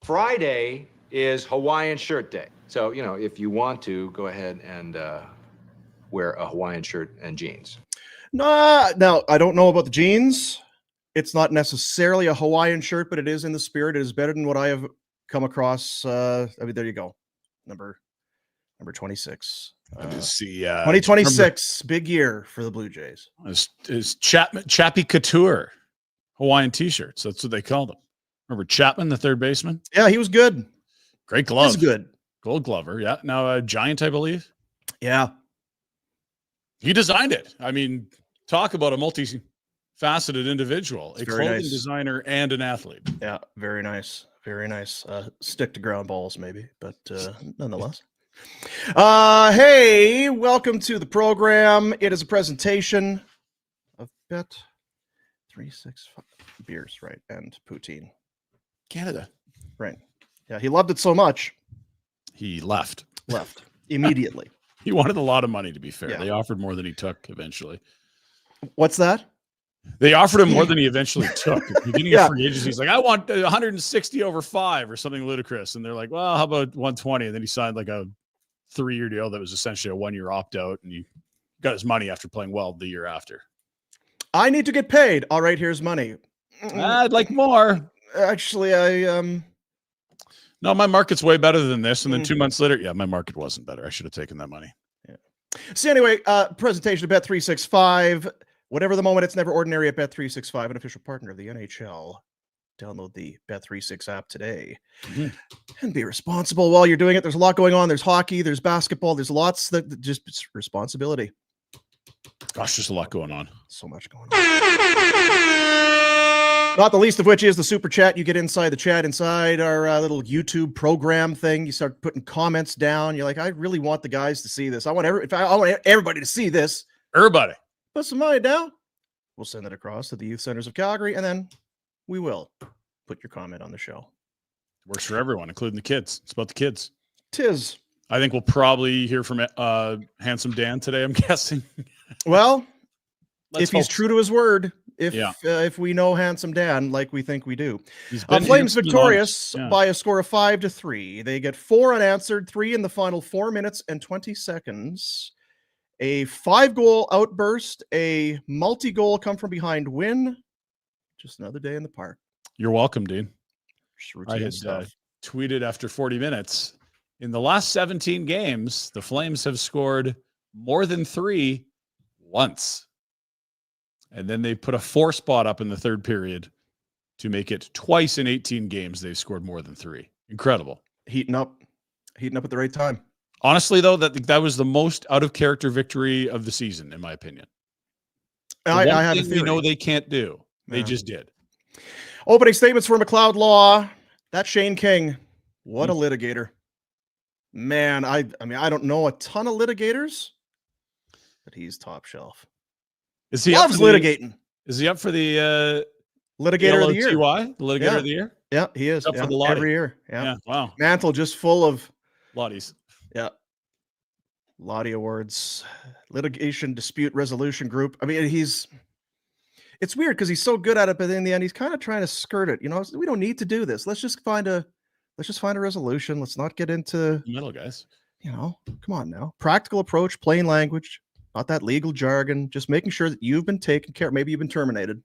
Friday is Hawaiian Shirt Day. So, if you want to, go ahead and wear a Hawaiian shirt and jeans. Now, I don't know about the jeans. It's not necessarily a Hawaiian shirt, but it is in the spirit. It is better than what I have come across. There you go. Number 26. Is the 2026, big year for the Blue Jays. Is Chappie Couture Hawaiian t-shirts. That's what they called them. Remember Chapman, the third baseman? Yeah, he was good. Great glove. He's good. Gold glover. Yeah. Now a Giant, I believe. Yeah. He designed it. I mean, talk about a multi-faceted individual, a clothing designer and an athlete. Yeah, very nice. Very nice. Stick to ground balls, maybe, but nonetheless. Hey, welcome to the program. It is a presentation of Bet 365 beers, right? And poutine. Canada. Right. Yeah, he loved it so much. He left Immediately. He wanted a lot of money, to be fair. Yeah. They offered more than he took eventually. What's that? They offered him more than he eventually took. At the beginning of free agency, he's like, I want 160 over 5 or something ludicrous. And they're like, well, how about 120? And then he signed like a 3-year deal that was essentially a 1-year opt-out. And he got his money after playing well the year after. I need to get paid. All right, here's money. I'd like more. Actually, No, my market's way better than this. And then 2 months later, my market wasn't better. I should have taken that money. Yeah. So anyway, presentation of Bet 365. Whatever the moment, it's never ordinary at Bet 365, an official partner of the NHL. Download the Bet 365 app today and be responsible while you're doing it. There's a lot going on. There's hockey, there's basketball, there's lots that just it's responsibility. Gosh, there's a lot going on. So much going on. Not the least of which is the super chat. You get inside the chat, inside our little YouTube program thing. You start putting comments down. You're like, I really want the guys to see this. I want everybody to see this. Everybody. Put some money down. We'll send it across to the youth centers of Calgary, and then we will put your comment on the show. Works for everyone, including the kids. It's about the kids. Tis. I think we'll probably hear from Handsome Dan today, I'm guessing. Well, if he's true to his word, if we know Handsome Dan like we think we do. Flames victorious by a score of 5-3. They get 4 unanswered, 3 in the final 4 minutes and 20 seconds. A 5-goal outburst, a multi-goal come from behind win. Just another day in the park. You're welcome, Dean. I had tweeted after 40 minutes. In the last 17 games, the Flames have scored more than 3 once. And then they put a 4 spot up in the third period to make it twice in 18 games. They've scored more than 3. Incredible. Heating up at the right time. Honestly, though, that was the most out of character victory of the season, in my opinion. I have a theory. We know they can't do. They just did. Opening statements from McLeod Law. That's Shane King. What a litigator. Man, I mean, I don't know a ton of litigators, but he's top shelf. Is he loves litigating? Is he up for the litigator of the year? The litigator of the year? Yeah, he is. Up for the Lottie. Every year. Yeah. Wow. Mantle just full of Lotties. Yeah. Lottie Awards, litigation dispute resolution group. I mean, it's weird because he's so good at it, but in the end, he's kind of trying to skirt it. We don't need to do this. Let's just find a resolution. Let's not get into middle, guys. Come on now. Practical approach, plain language, not that legal jargon, just making sure that you've been taken care of. Maybe you've been terminated.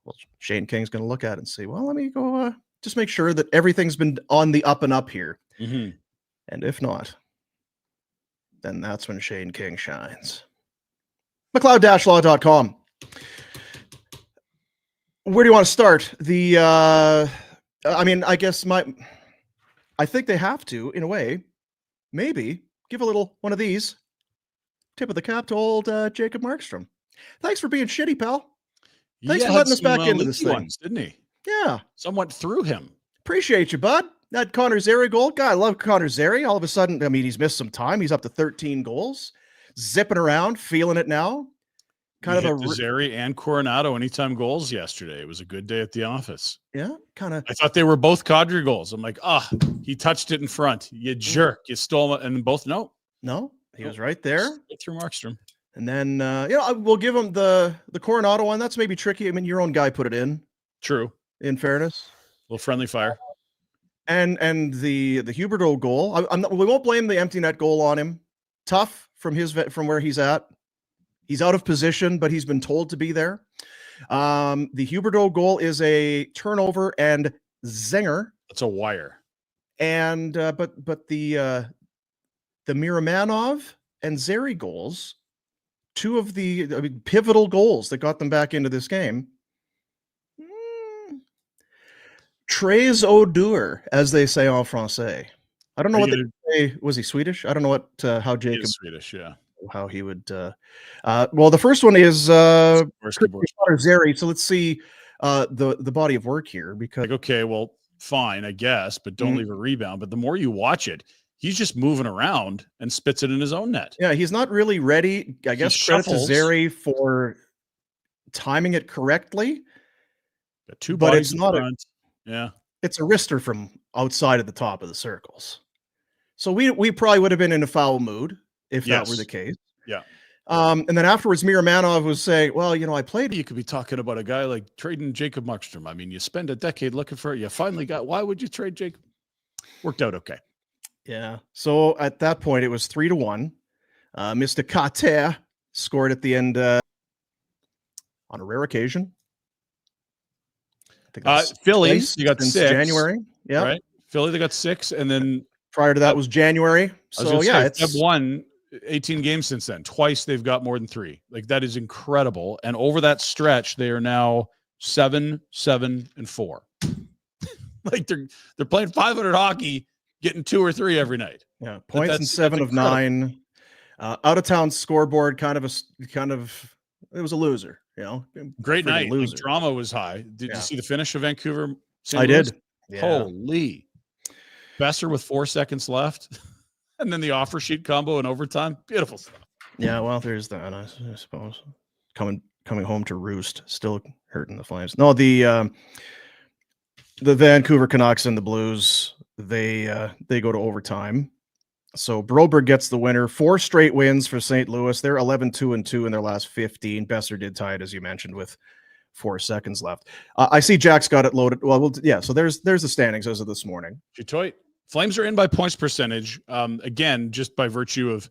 Well, Shane King's going to look at it and say, well, let me go just make sure that everything's been on the up and up here. Mm-hmm. And if not, then that's when Shane King shines. McLeod-law.com. Where do you want to start? I think they have to, in a way, maybe give a little one of these. Tip of the cap to old Jacob Markstrom. Thanks for being shitty, pal. Thanks for letting us back into this thing. Didn't he? Yeah. Somewhat through him. Appreciate you, bud. That Connor Zary goal. God, I love Connor Zary. All of a sudden, I mean, he's missed some time. He's up to 13 goals. Zipping around, feeling it now. Kind of a Zary and Coronado anytime goals yesterday. It was a good day at the office. Yeah, kind of. I thought they were both Kadri goals. I'm like, he touched it in front. You jerk. You stole it. And both, no, he was right there. Through Markstrom. And then, we'll give him the Coronado one. That's maybe tricky. I mean, your own guy put it in. True. In fairness. A little friendly fire. And the Huberdeau goal, we won't blame the empty net goal on him. Tough from where he's at. He's out of position, but he's been told to be there. The Huberdeau goal is a turnover and zinger. That's a wire. And but the Miramanov and Zary goals, two of the pivotal goals that got them back into this game. Très odeur, as they say en français. I don't know what they say. Was he Swedish? I don't know what how Jacob. He is Swedish, yeah. How he would. Well, the first one is Zary. So let's see the body of work here, because okay, well, fine, I guess, but don't leave a rebound. But the more you watch it, he's just moving around and spits it in his own net. Yeah, he's not really ready. I guess credit to Zary for timing it correctly. Got two but bodies it's not it's a wrister from outside of the top of the circles. So we probably would have been in a foul mood if that were the case. Yeah. And then afterwards, Miramanov was saying, well, I played. You could be talking about a guy like trading Jacob Markstrom. I mean, you spend a decade looking for it. You finally got, why would you trade Jacob? Worked out okay. Yeah. So at that point, it was 3-1. Mr. Carter scored at the end on a rare occasion. Philly, you got 6. January. Yeah. Right. Philly, they got 6. And then prior to that was January. So yeah, they've won 18 games since then. Twice they've got more than 3. Like, that is incredible. And over that stretch, they are now 7-7-4. Like, they're playing 500 hockey, getting 2 or 3 every night. Yeah, points in 7 of 9. Out of town scoreboard, kind of it was a loser. Great night. Like, drama was high. Did you see the finish of Vancouver? I did. Yeah. Holy. Besser with 4 seconds left. And then the offer sheet combo in overtime. Beautiful stuff. Yeah, well, there's that, I suppose. Coming home to roost, still hurting the Flames. No, the Vancouver Canucks and the Blues, they go to overtime. So Broberg gets the winner. 4 straight wins for St. Louis. They're 11-2-2 in their last 15. Besser did tie it, as you mentioned, with 4 seconds left. I see Jack's got it loaded. Well, yeah, so there's the standings as of this morning. Detroit. Flames are in by points percentage. Again, just by virtue of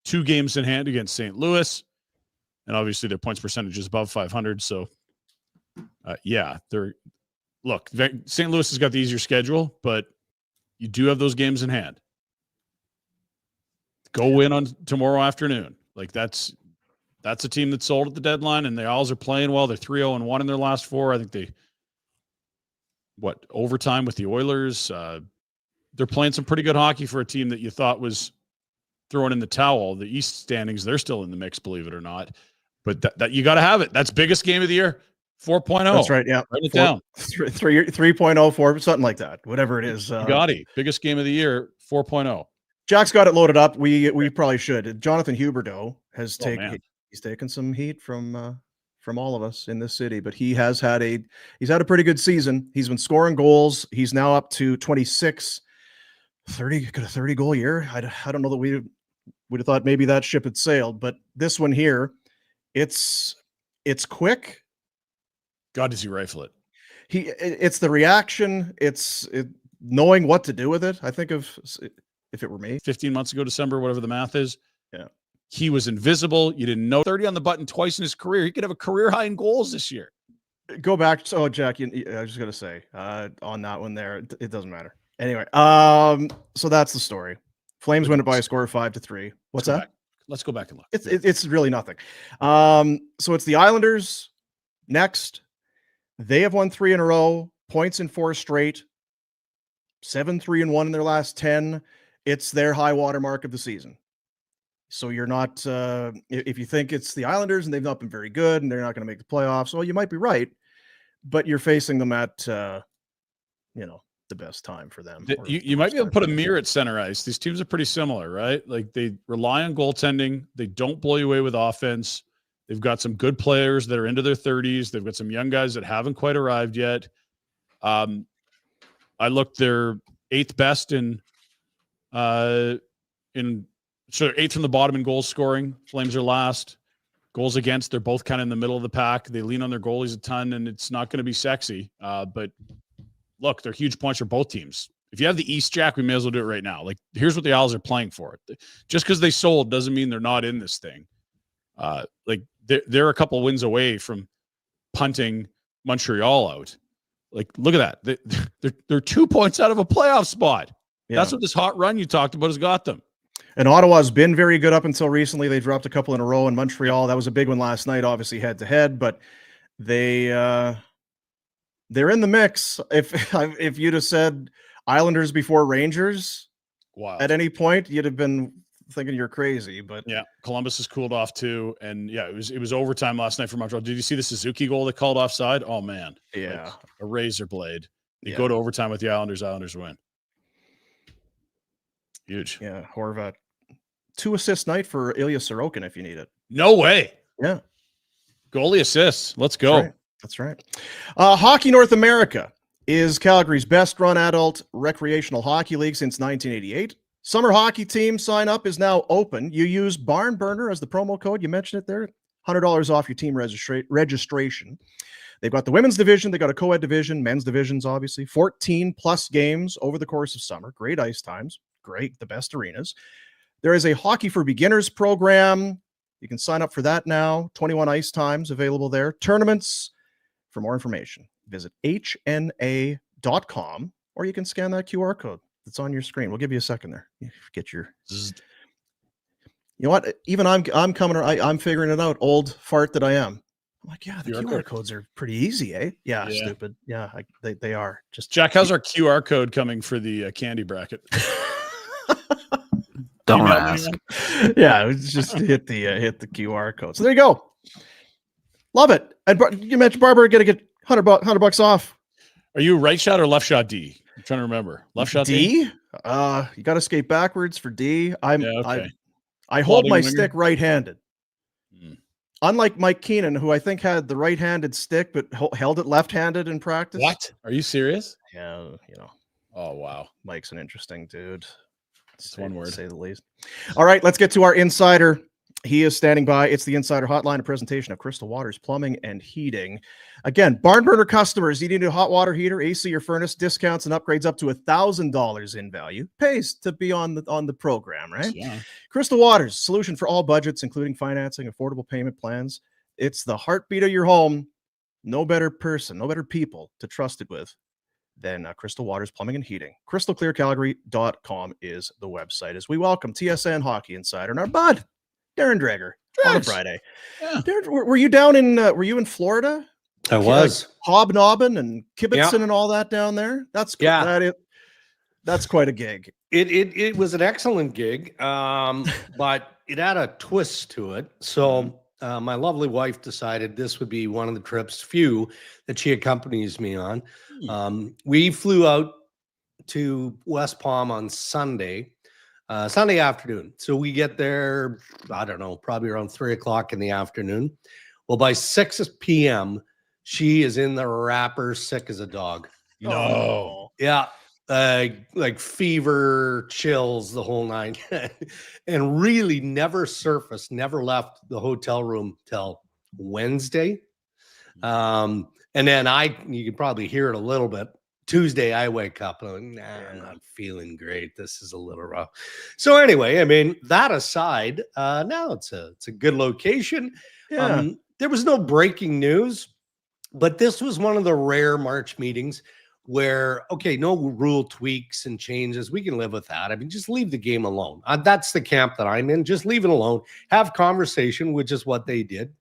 2 games in hand against St. Louis. And obviously their points percentage is above 500. So, St. Louis has got the easier schedule, but you do have those games in hand. Go win on tomorrow afternoon. Like, that's a team that sold at the deadline, and the Owls are playing well. They're 3-0-1 in their last 4. I think overtime with the Oilers. They're playing some pretty good hockey for a team that you thought was throwing in the towel. The East standings, they're still in the mix, believe it or not. But that you got to have it. That's biggest game of the year, 4.0. That's right, yeah. Write it down. 3.04, something like that, whatever it is. You got it. Biggest game of the year, 4.0. Jack's got it loaded up. We probably should. Jonathan Huberdeau has taken some heat from all of us in this city, but he's had a pretty good season. He's been scoring goals. He's now up to 26, 30, got a 30 goal year. I don't know that we'd have thought maybe that ship had sailed, but this one here, it's quick. God, does he rifle it? It's the reaction. It's knowing what to do with it. I think if it were me 15 months ago, December, whatever the math is. Yeah. He was invisible. You didn't know. 30 on the button twice in his career. He could have a career high in goals this year. Go back. So, Jack, I was just going to say on that one there, it doesn't matter. Anyway, so that's the story. Flames win it by a score of 5-3. What's that? Let's go back and look. It's really nothing. So it's the Islanders next. They have won 3 in a row, points in 4 straight, 7-3-1 in their last 10. It's their high water mark of the season. So you're not, if you think it's the Islanders and they've not been very good and they're not going to make the playoffs, well, you might be right, but you're facing them at, the best time for them. You might be able to put a mirror at center ice. These teams are pretty similar, right? Like, they rely on goaltending. They don't blow you away with offense. They've got some good players that are into their 30s. They've got some young guys that haven't quite arrived yet. I looked, they're 8th best in 8th from the bottom in goals scoring. Flames are last. Goals against, they're both kind of in the middle of the pack. They lean on their goalies a ton, and it's not going to be sexy. But look, they're huge points for both teams. If you have the East Jack, we may as well do it right now. Like, here's what the Isles are playing for. Just because they sold doesn't mean they're not in this thing. Like, they're a couple wins away from punting Montreal out. Like, look at that. They're 2 points out of a playoff spot. Yeah. That's what this hot run you talked about has got them. And Ottawa's been very good up until recently. They dropped a couple in a row in Montreal. That was a big one last night, obviously head to head, but they're in the mix. If you'd have said Islanders before Rangers, wow, at any point, you'd have been thinking you're crazy. But yeah, Columbus has cooled off too, and yeah, it was overtime last night for Montreal. Did you see the Suzuki goal that called offside? Oh man, yeah, like a razor blade. You go to overtime with the Islanders. Islanders win. Huge. Yeah, Horvat. 2 assist night for Ilya Sorokin if you need it. No way. Yeah. Goalie assists. Let's go. That's right. Hockey North America is Calgary's best run adult recreational hockey league since 1988. Summer hockey team sign up is now open. You use Barn Burner as the promo code. You mentioned it there. $100 off your team registration. They've got the women's division. They got a co-ed division, men's divisions, obviously. 14 plus games over the course of summer. Great ice times. Great. The best arenas. There is a Hockey for Beginners program. You can sign up for that now. 21 ice times available there. Tournaments. For more information, visit hna.com, or you can scan that QR code that's on your screen. We'll give you a second there. You get your. You know what? Even I'm coming. I'm figuring it out. Old fart that I am. I'm like, yeah, the QR codes are pretty easy, eh? Yeah. Stupid. Yeah, they are. Just Jack, how's our QR code coming for the candy bracket? Don't ask. Yeah, it's just hit the QR code. So there you go. Love it. And you mentioned Barbara going to get $100 off. Are you right shot or left shot D? I'm trying to remember. Left shot D? You got to skate backwards for D. I hold my stick right-handed. Unlike Mike Keenan, who I think had the right-handed stick but held it left-handed in practice. What? Are you serious? Yeah, Oh, wow. Mike's an interesting dude. It's one word. To say the least. All right, let's get to our insider. He is standing by. It's the Insider Hotline, a presentation of Crystal Waters Plumbing and Heating. Again, Barn Burner customers, you need a hot water heater, AC or furnace, discounts and upgrades up to $1,000 in value. Pays to be on the program, right? Yeah. Crystal Waters, solution for all budgets, including financing, affordable payment plans. It's the heartbeat of your home. No better person, no better people to trust it with than Crystal Waters Plumbing and Heating. CrystalClearCalgary.com is the website. As we welcome TSN Hockey Insider and our bud, Darren Dreger, on a Friday. Yeah. Darren, were you down in? Were you in Florida? I was hobnobbing and kibitzing and all that down there. That's that's quite a gig. It was an excellent gig, but it had a twist to it. So my lovely wife decided this would be one of the few that she accompanies me on. We flew out to West Palm on Sunday afternoon. So we get there, I don't know, probably around 3:00 in the afternoon. Well, by 6 p.m., she is in the wrapper, sick as a dog. No. Yeah. Like fever, chills, the whole nine. And really never surfaced, never left the hotel room till Wednesday. And then you can probably hear it a little bit. Tuesday, I wake up and I'm like, I'm not feeling great. This is a little rough. So anyway, I mean, that aside, now it's a good location. Yeah. There was no breaking news, but this was one of the rare March meetings where, okay, no rule tweaks and changes. We can live with that. I mean, just leave the game alone. That's the camp that I'm in. Just leave it alone. Have conversation, which is what they did.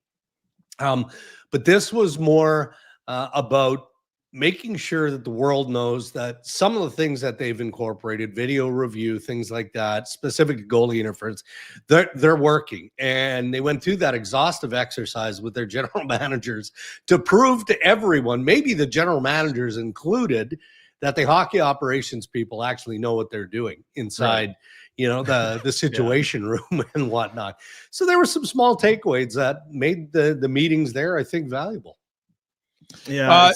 But this was more about making sure that the world knows that some of the things that they've incorporated, video review, things like that, specific to goalie interference, they're working. And they went through that exhaustive exercise with their general managers to prove to everyone, maybe the general managers included, that the hockey operations people actually know what they're doing inside, the situation room and whatnot. So there were some small takeaways that made the meetings there, I think, valuable. Yeah.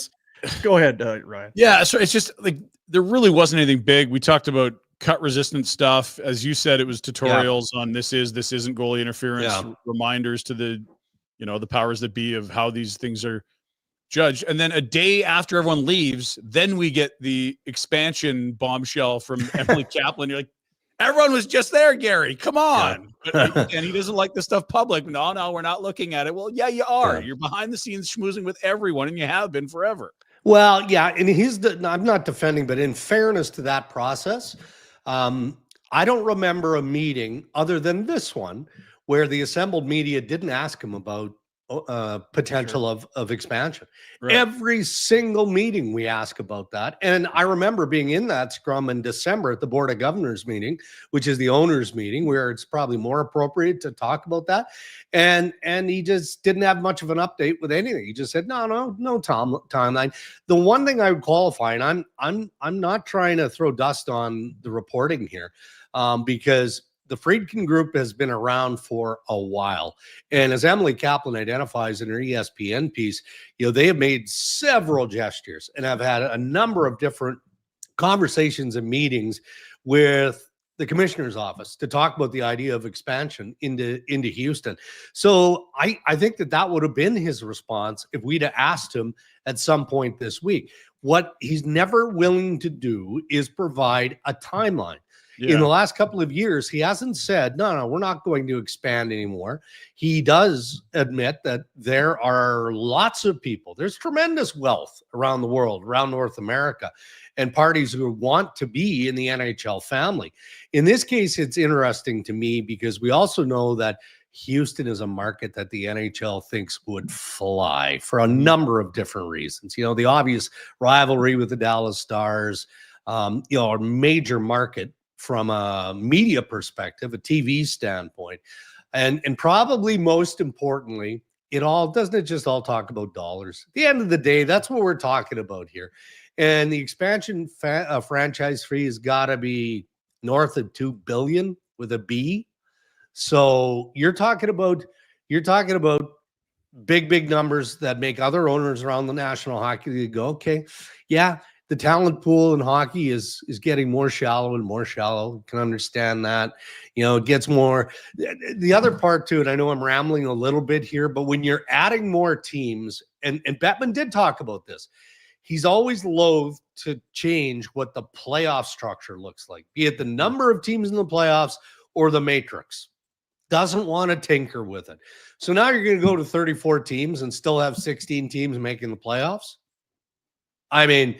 Go ahead, Ryan. Yeah, so it's just like there really wasn't anything big. We talked about cut resistant stuff. As you said, it was tutorials on this isn't goalie interference, reminders to the powers that be of how these things are Judge. And then a day after everyone leaves, then we get the expansion bombshell from Emily Kaplan. You're like, everyone was just there, Gary. Come on. Yeah. But, and he doesn't like the stuff public. No, we're not looking at it. Well, yeah, you are. Yeah. You're behind the scenes schmoozing with everyone, and you have been forever. Well, yeah, and I'm not defending, but in fairness to that process, I don't remember a meeting other than this one where the assembled media didn't ask him about potential of expansion. Right. Every single meeting we ask about that. And I remember being in that scrum in December at the Board of Governors meeting, which is the owners meeting, where it's probably more appropriate to talk about that. And he just didn't have much of an update with anything. He just said, no timeline. The one thing I would qualify, and I'm not trying to throw dust on the reporting here, because the Friedkin Group has been around for a while. And as Emily Kaplan identifies in her ESPN piece, they have made several gestures and have had a number of different conversations and meetings with the commissioner's office to talk about the idea of expansion into Houston. So I think that would have been his response if we'd have asked him at some point this week. What he's never willing to do is provide a timeline. Yeah. In the last couple of years, he hasn't said, no, we're not going to expand anymore. He does admit that there are lots of people. There's tremendous wealth around the world, around North America, and parties who want to be in the NHL family. In this case, it's interesting to me because we also know that Houston is a market that the NHL thinks would fly for a number of different reasons. The obvious rivalry with the Dallas Stars, a major market from a media perspective, a TV standpoint, and probably most importantly, doesn't it just all talk about dollars? At the end of the day, that's what we're talking about here. And the expansion franchise fee has got to be north of $2 billion with a B. So you're talking about big numbers that make other owners around the National Hockey League go, okay, yeah. The talent pool in hockey is getting more shallow and more shallow. You can understand that. It gets more. The other part to it, I know I'm rambling a little bit here, but when you're adding more teams, and Bettman did talk about this, he's always loath to change what the playoff structure looks like, be it the number of teams in the playoffs or the matrix. Doesn't want to tinker with it. So now you're going to go to 34 teams and still have 16 teams making the playoffs? I mean,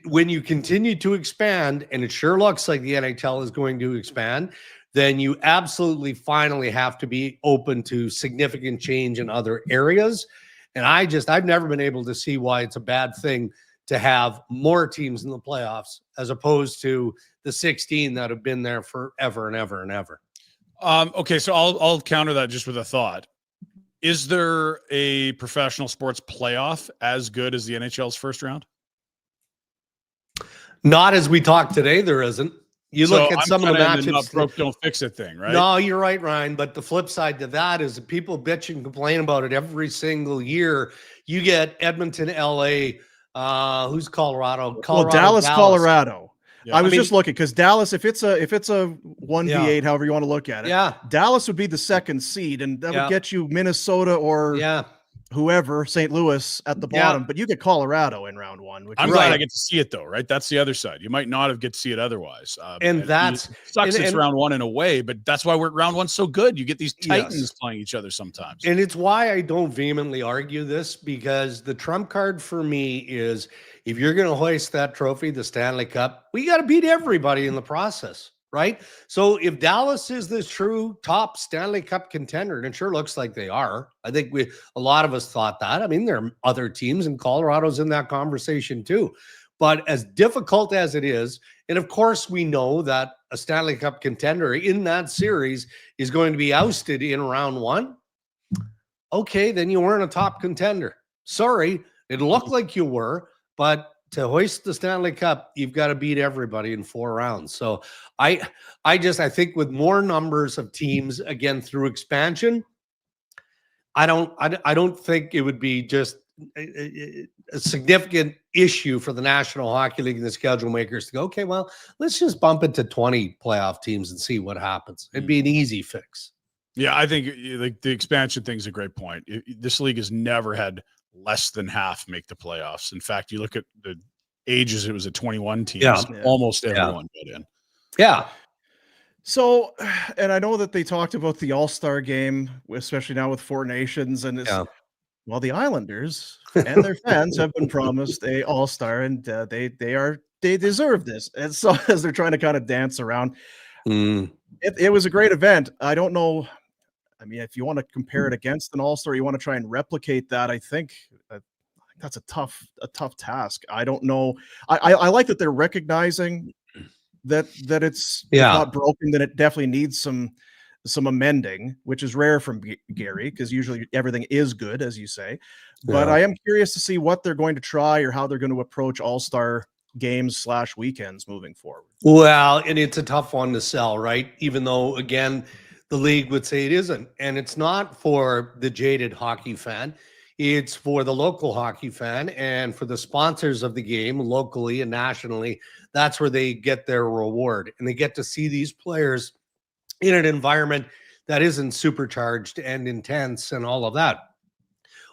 when you continue to expand, and it sure looks like the NHL is going to expand, then you absolutely finally have to be open to significant change in other areas. And I've never been able to see why it's a bad thing to have more teams in the playoffs as opposed to the 16 that have been there forever and ever and ever. Okay, so I'll counter that just with a thought. Is there a professional sports playoff as good as the NHL's first round? Not as we talk today, there isn't. You look at some of the matchups. Not broke, don't fix it thing, right? No, you're right, Ryan. But the flip side to that is that people bitch and complain about it every single year. You get Edmonton, LA. Who's Colorado? Dallas, Colorado. Yeah. I was just looking because Dallas, if it's a 1v8, however you want to look at it, Dallas would be the second seed, and that would get you Minnesota or whoever, St. Louis at the bottom, but you get Colorado in round one. I'm glad I get to see it though, right? That's the other side. You might not have get to see it otherwise. And that's sucks. It's round one in a way, but that's why round one's so good. You get these titans playing each other sometimes. And it's why I don't vehemently argue this, because the trump card for me is if you're going to hoist that trophy, the Stanley Cup, we got to beat everybody in the process. Right. So if Dallas is the true top Stanley Cup contender, and it sure looks like they are, I think a lot of us thought that. I mean, there are other teams, and Colorado's in that conversation too. But as difficult as it is, and of course we know that a Stanley Cup contender in that series is going to be ousted in round one. Okay, then you weren't a top contender. Sorry, it looked like you were, but to hoist the Stanley Cup, you've got to beat everybody in 4 rounds. So I think with more numbers of teams, again, through expansion, I don't think it would be just a significant issue for the National Hockey League and the schedule makers to go, okay, well, let's just bump it to 20 playoff teams and see what happens. It'd be an easy fix. Yeah, I think like the expansion thing's a great point. This league has never had less than half make the playoffs. In fact, you look at the ages, it was a 21 teams. Yeah. Almost everyone got in. Yeah. So, and I know that they talked about the All-Star game, especially now with Four Nations, and it's, well, the Islanders and their fans have been promised a All-Star, and they deserve this. And so, as they're trying to kind of dance around, it was a great event. I don't know. I mean, if you want to compare it against an All-Star, you want to try and replicate that. I think that's a tough task. I don't know. I like that they're recognizing that it's not broken, that it definitely needs some amending, which is rare from Gary, because usually everything is good, as you say. But I am curious to see what they're going to try or how they're going to approach All-Star games / weekends moving forward. Well, and it's a tough one to sell, right? Even though, again, the league would say it isn't. And it's not for the jaded hockey fan. It's for the local hockey fan and for the sponsors of the game locally and nationally. That's where they get their reward. And they get to see these players in an environment that isn't supercharged and intense and all of that.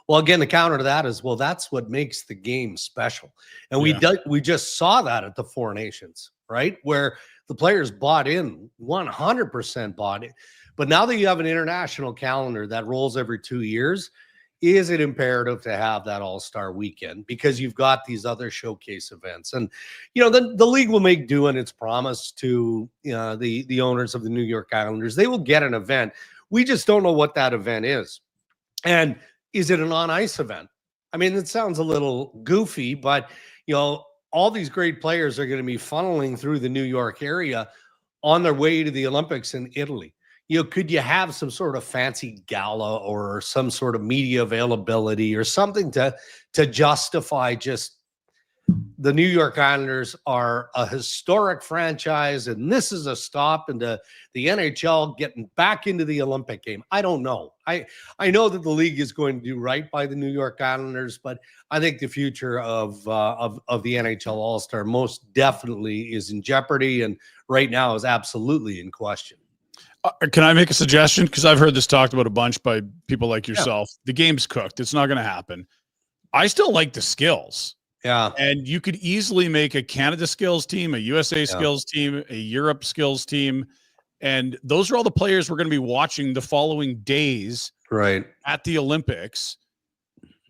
Well, again, the counter to that is, well, that's what makes the game special. And we just saw that at the Four Nations, right? Where the players bought in, 100% bought in. But now that you have an international calendar that rolls every 2 years, is it imperative to have that All-Star weekend? Because you've got these other showcase events. And, the league will make do on its promise to the owners of the New York Islanders. They will get an event. We just don't know what that event is. And is it an on-ice event? I mean, it sounds a little goofy, but, all these great players are going to be funneling through the New York area on their way to the Olympics in Italy. Could you have some sort of fancy gala or some sort of media availability or something to justify just the New York Islanders are a historic franchise and this is a stop into the NHL getting back into the Olympic game? I don't know. I know that the league is going to do right by the New York Islanders, but I think the future of the NHL All-Star most definitely is in jeopardy, and right now is absolutely in question. Can I make a suggestion? Because I've heard this talked about a bunch by people like yourself. The game's cooked. It's not going to happen. I still like the skills. Yeah. And you could easily make a Canada skills team, a USA skills team, a Europe skills team. And those are all the players we're going to be watching the following days at the Olympics,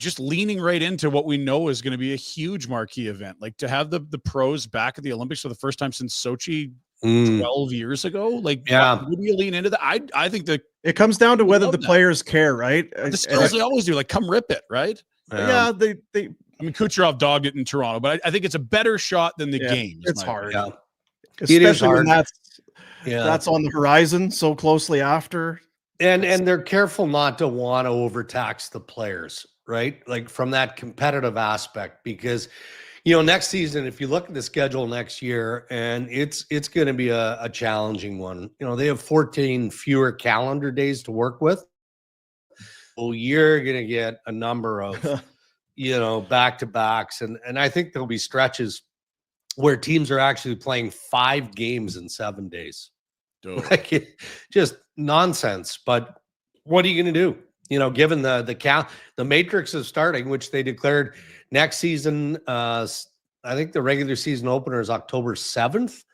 just leaning right into what we know is going to be a huge marquee event. Like to have the pros back at the Olympics for the first time since Sochi 12 years ago. Like, would you lean into that? I think that it comes down to whether the players care, right? The skills they always do, like come rip it, right? They I mean, Kucherov dogged it in Toronto, but I think it's a better shot than the game. It's hard. Yeah. Especially when that's on the horizon so closely after. And they're careful not to want to overtax the players, right? Like from that competitive aspect, because next season, if you look at the schedule next year, and it's going to be a challenging one. They have 14 fewer calendar days to work with. So you're going to get a number of back-to-backs. And I think there'll be stretches where teams are actually playing 5 games in 7 days. Like just nonsense. But what are you going to do? Given the matrix is starting, which they declared next season, I think the regular season opener is October 7th.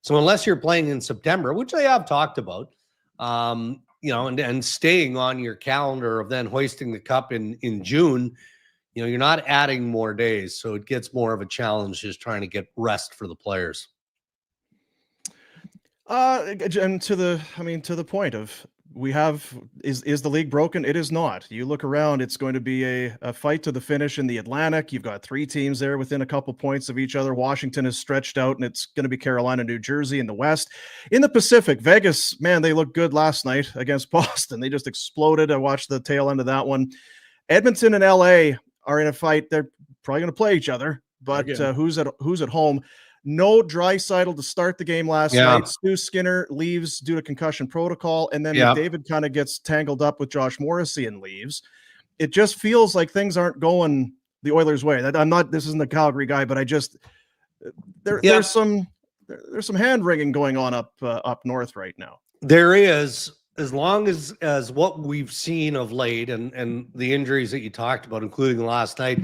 So unless you're playing in September, which they have talked about, and staying on your calendar of then hoisting the cup in June, you're not adding more days. So it gets more of a challenge just trying to get rest for the players. And to the point of, is the league broken? It is not. You look around, it's going to be a fight to the finish in the Atlantic. You've got 3 teams there within a couple points of each other. Washington is stretched out, and it's going to be Carolina, New Jersey in the West. In the Pacific, Vegas, man, they looked good last night against Boston. They just exploded. I watched the tail end of that one. Edmonton and LA are in a fight. They're probably going to play each other, but who's at home? No Draisaitl to start the game last night. Stu Skinner leaves due to concussion protocol, and then David kind of gets tangled up with Josh Morrissey and leaves. It just feels like things aren't going the Oilers' way. This isn't the Calgary guy, but there's some hand wringing going on up north right now. There is, as long as what we've seen of late and the injuries that you talked about, including last night,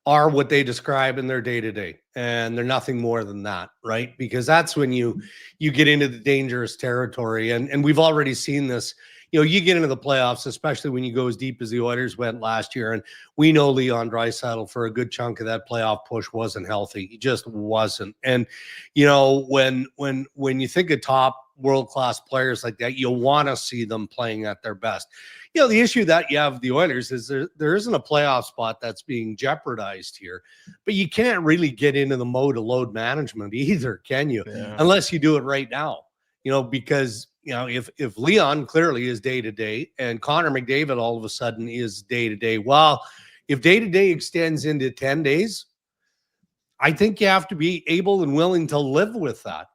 are what they describe in their day-to-day, and they're nothing more than that, right? Because that's when you get into the dangerous territory, and we've already seen this. You get into the playoffs, especially when you go as deep as the Oilers went last year, and we know Leon Draisaitl for a good chunk of that playoff push wasn't healthy. He just wasn't. And when you think of top world-class players like that, you want to see them playing at their best. The issue that you have with the Oilers is there isn't a playoff spot that's being jeopardized here, but you can't really get into the mode of load management either, can you? Yeah. Unless you do it right now, because if Leon clearly is day-to-day and Connor McDavid all of a sudden is day-to-day, well, if day-to-day extends into 10 days, I think you have to be able and willing to live with that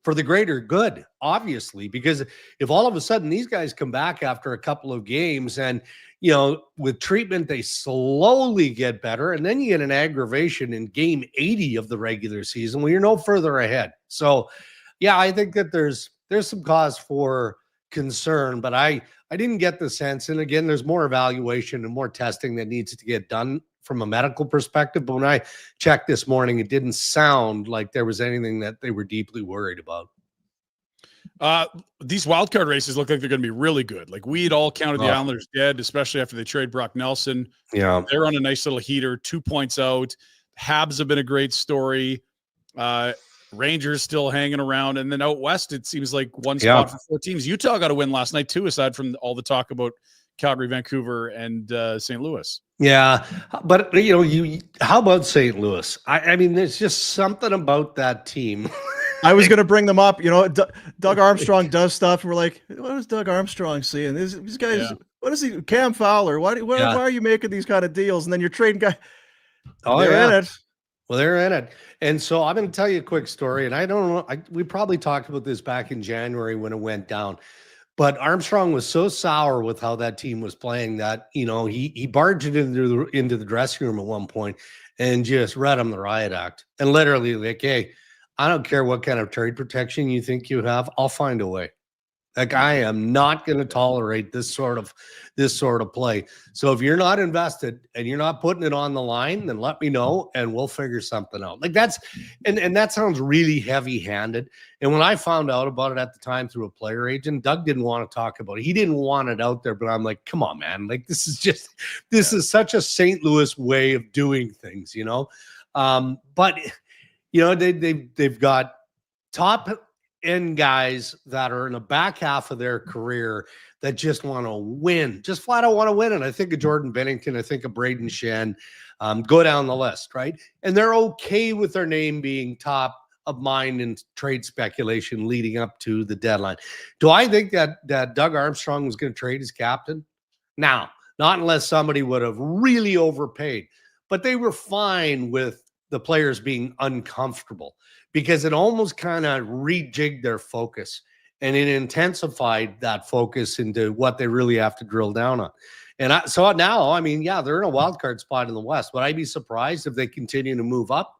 for the greater good, obviously, because if all of a sudden these guys come back after a couple of games and, with treatment, they slowly get better, and then you get an aggravation in game 80 of the regular season, well, you're no further ahead. So, yeah, I think that there's some cause for concern, but I didn't get the sense, and again, there's more evaluation and more testing that needs to get done from a medical perspective. But when I checked this morning, it didn't sound like there was anything that they were deeply worried about. These wildcard races look like they're going to be really good. Like we'd all counted the Islanders dead, especially after they trade Brock Nelson. Yeah. They're on a nice little heater, 2 points out. Habs have been a great story. Rangers still hanging around. And then out west, it seems like one spot for 4 teams. Utah got a win last night too, aside from all the talk about Calgary, Vancouver, and St. Louis. Yeah, but how about St. Louis? I mean, there's just something about that team. I was going to bring them up. Doug Armstrong does stuff, and we're like, what is Doug Armstrong seeing? These guys, what is he? Cam Fowler? Why are you making these kind of deals? And then you're trading guys. They're in it. Well, they're in it. And so I'm going to tell you a quick story. And I don't know, we probably talked about this back in January when it went down. But Armstrong was so sour with how that team was playing that, he barged into the dressing room at one point and just read him the riot act. And literally, like, hey, I don't care what kind of trade protection you think you have, I'll find a way. Like, I am not going to tolerate this sort of play. So if you're not invested and you're not putting it on the line, then let me know and we'll figure something out. Like that's, and that sounds really heavy-handed. And when I found out about it at the time through a player agent, Doug didn't want to talk about it. He didn't want it out there, but I'm like, come on, man. Like this is such a St. Louis way of doing things, but they've got top end guys that are in the back half of their career that just want to win, just flat out want to win. And I think of Jordan Bennington, I think of Braden Shen, go down the list, right? And they're okay with their name being top of mind in trade speculation leading up to the deadline. Do I think that Doug Armstrong was going to trade his captain? Now, not unless somebody would have really overpaid, but they were fine with the players being uncomfortable because it almost kind of rejigged their focus and it intensified that focus into what they really have to drill down on. And so now, I mean, yeah, they're in a wild card spot in the West. Would I be surprised if they continue to move up?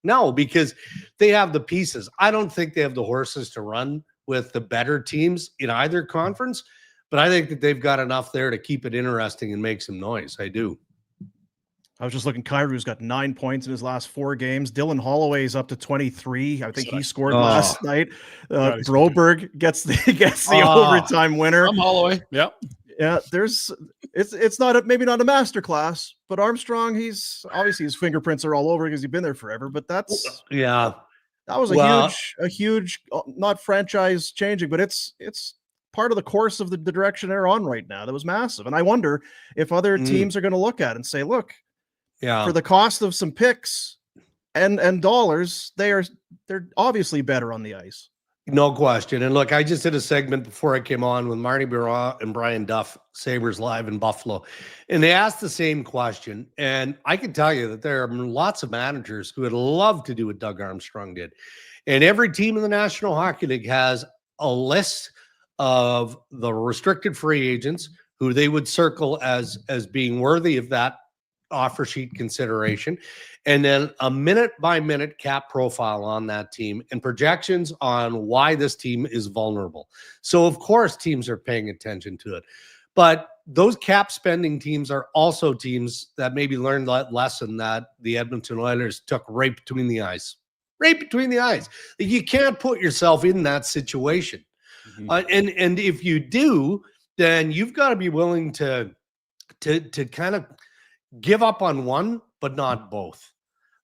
No, because they have the pieces. I don't think they have the horses to run with the better teams in either conference, but I think that they've got enough there to keep it interesting and make some noise. I do. I was just looking. Kyrie's got 9 points in his last 4 games. Dylan Holloway's up to 23. I think he scored last night. Broberg gets the overtime winner. From Holloway. Yep. Yeah. It's maybe not a masterclass, but Armstrong, he's obviously his fingerprints are all over because he's been there forever. But that was a huge, not franchise changing, but it's part of the course of the direction they're on right now. That was massive. And I wonder if other teams are going to look at it and say, look, for the cost of some picks and dollars, they're obviously better on the ice. No question. And look, I just did a segment before I came on with Marty Barra and Brian Duff, Sabres Live in Buffalo. And they asked the same question. And I can tell you that there are lots of managers who would love to do what Doug Armstrong did. And every team in the National Hockey League has a list of the restricted free agents who they would circle as being worthy of that offer sheet consideration, and then a minute by minute cap profile on that team and projections on why this team is vulnerable. So of course teams are paying attention to it, but those cap spending teams are also teams that maybe learned that lesson that the Edmonton Oilers took right between the eyes. Right between the eyes. You can't put yourself in that situation. And if you do, then you've got to be willing to kind of give up on one, but not both.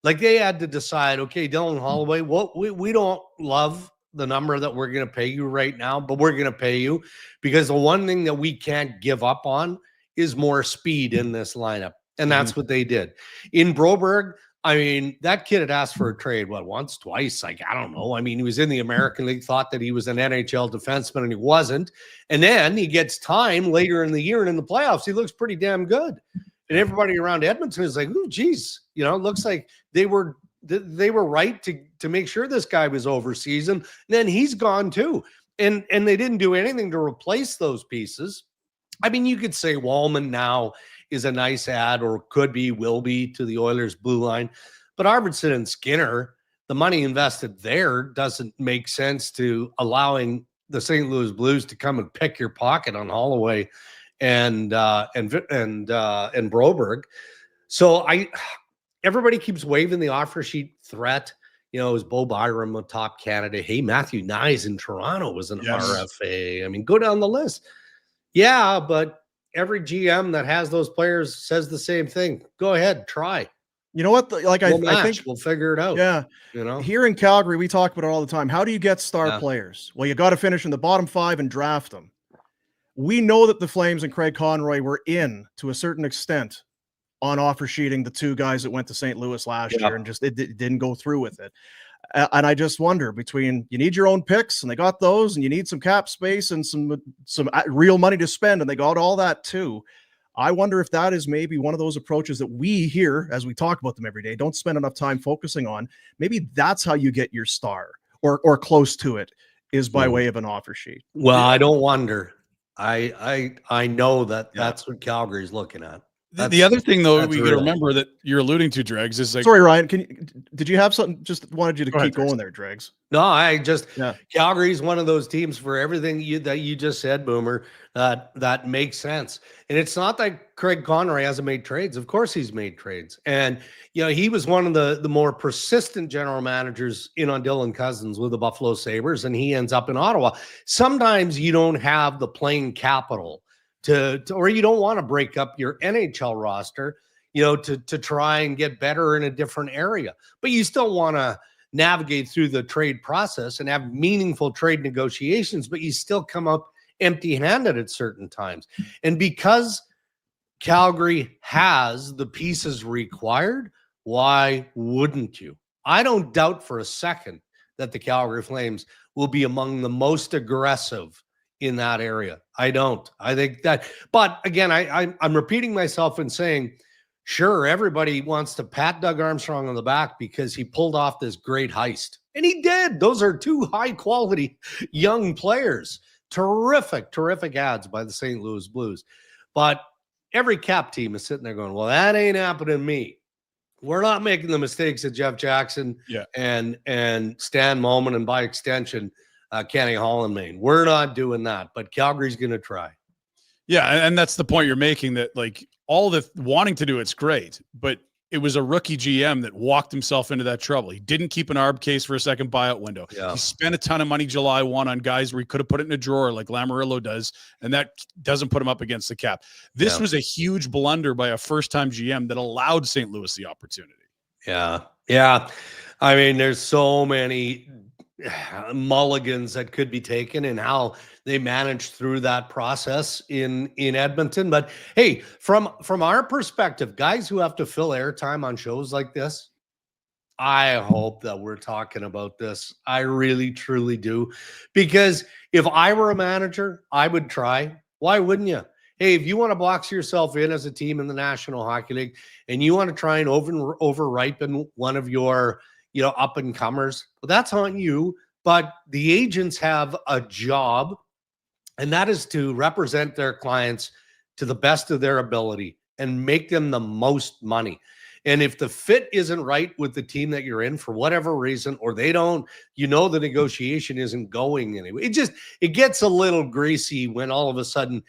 Like they had to decide, okay, Dylan Holloway, we don't love the number that we're going to pay you right now, but we're going to pay you because the one thing that we can't give up on is more speed in this lineup. And that's what they did. In Broberg, I mean, that kid had asked for a trade, once, twice? Like, I don't know. I mean, he was in the American League, thought that he was an NHL defenseman, and he wasn't. And then he gets time later in the year, and in the playoffs, he looks pretty damn good. And everybody around Edmonton is like, "Ooh, geez, it looks like they were right to make sure this guy was overseas." And then he's gone too. And they didn't do anything to replace those pieces. I mean, you could say Wallman now is a nice add, or will be to the Oilers blue line. But Arvidsson and Skinner, the money invested there doesn't make sense to allowing the St. Louis Blues to come and pick your pocket on Holloway and Broberg. So everybody keeps waving the offer sheet threat. Is Bo Byram a top candidate? Hey, Matthew Nyes in Toronto was an RFA. I mean, go down the list. Yeah, but every GM that has those players says the same thing. Go ahead, try. You know what? I think we'll figure it out. Yeah. Here in Calgary, we talk about it all the time. How do you get star players? Well, you got to finish in the bottom 5 and draft them. We know that the Flames and Craig Conroy were in to a certain extent on offer sheeting the 2 guys that went to St. Louis last year and just it didn't go through with it. And I just wonder, between you need your own picks and they got those, and you need some cap space and some real money to spend, and they got all that too. I wonder if that is maybe one of those approaches that we here, as we talk about them every day, don't spend enough time focusing on. Maybe that's how you get your star or close to it, is by way of an offer sheet. Well, I don't wonder. I know that's what Calgary's looking at. The other thing, though, we got to remember that you're alluding to, Dregs, is like. Sorry, Ryan. Did you have something? Just wanted you to keep going there, Dregs. No, Calgary's one of those teams for everything that you just said, Boomer. That makes sense. And it's not that Craig Conroy hasn't made trades. Of course, he's made trades. And he was one of the more persistent general managers in on Dylan Cousins with the Buffalo Sabres, and he ends up in Ottawa. Sometimes you don't have the playing capital or you don't want to break up your NHL roster, to try and get better in a different area, but you still want to navigate through the trade process and have meaningful trade negotiations, but you still come up empty-handed at certain times. And because Calgary has the pieces required, why wouldn't you? I don't doubt for a second that the Calgary Flames will be among the most aggressive in that area. I don't. I think that, but again, I'm repeating myself and saying, sure, everybody wants to pat Doug Armstrong on the back because he pulled off this great heist. And he did. Those are 2 high-quality young players. Terrific ads by the St. Louis Blues. But every cap team is sitting there going, well, that ain't happening to me. We're not making the mistakes of Jeff Jackson and Stan Moman, and by extension, Kenny Holland-Maine. We're not doing that, but Calgary's going to try. Yeah, and that's the point you're making, that like all the wanting to do it's great, but it was a rookie GM that walked himself into that trouble. He didn't keep an ARB case for a second buyout window. Yeah. He spent a ton of money July 1 on guys where he could have put it in a drawer like Lamoriello does, and that doesn't put him up against the cap. This was a huge blunder by a first-time GM that allowed St. Louis the opportunity. Yeah. I mean, there's so many mulligans that could be taken and how they managed through that process in Edmonton. But hey, from our perspective, guys who have to fill airtime on shows like this, I hope that we're talking about this. I really, truly do. Because if I were a manager, I would try. Why wouldn't you? Hey, if you want to box yourself in as a team in the National Hockey League and you want to try and over-ripen one of your up-and-comers, well, that's on you. But the agents have a job, and that is to represent their clients to the best of their ability and make them the most money. And if the fit isn't right with the team that you're in for whatever reason, or they don't, the negotiation isn't going anyway. It gets a little greasy when all of a sudden,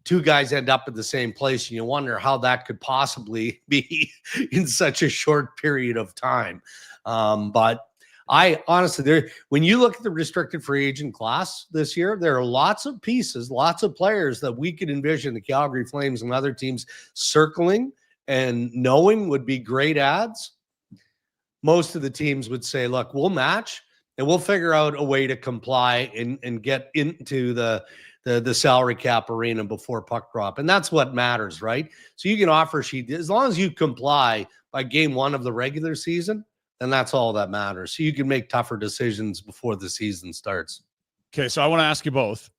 two guys end up at the same place, and you wonder how that could possibly be in such a short period of time. But I honestly, when you look at the restricted free agent class this year, there are lots of pieces, lots of players that we could envision the Calgary Flames and other teams circling and knowing would be great ads. Most of the teams would say, look, we'll match and we'll figure out a way to comply and get into the salary cap arena before puck drop. And that's what matters, right? So you can offer sheet, as long as you comply by game 1 of the regular season, then that's all that matters. So you can make tougher decisions before the season starts. Okay, so I want to ask you both.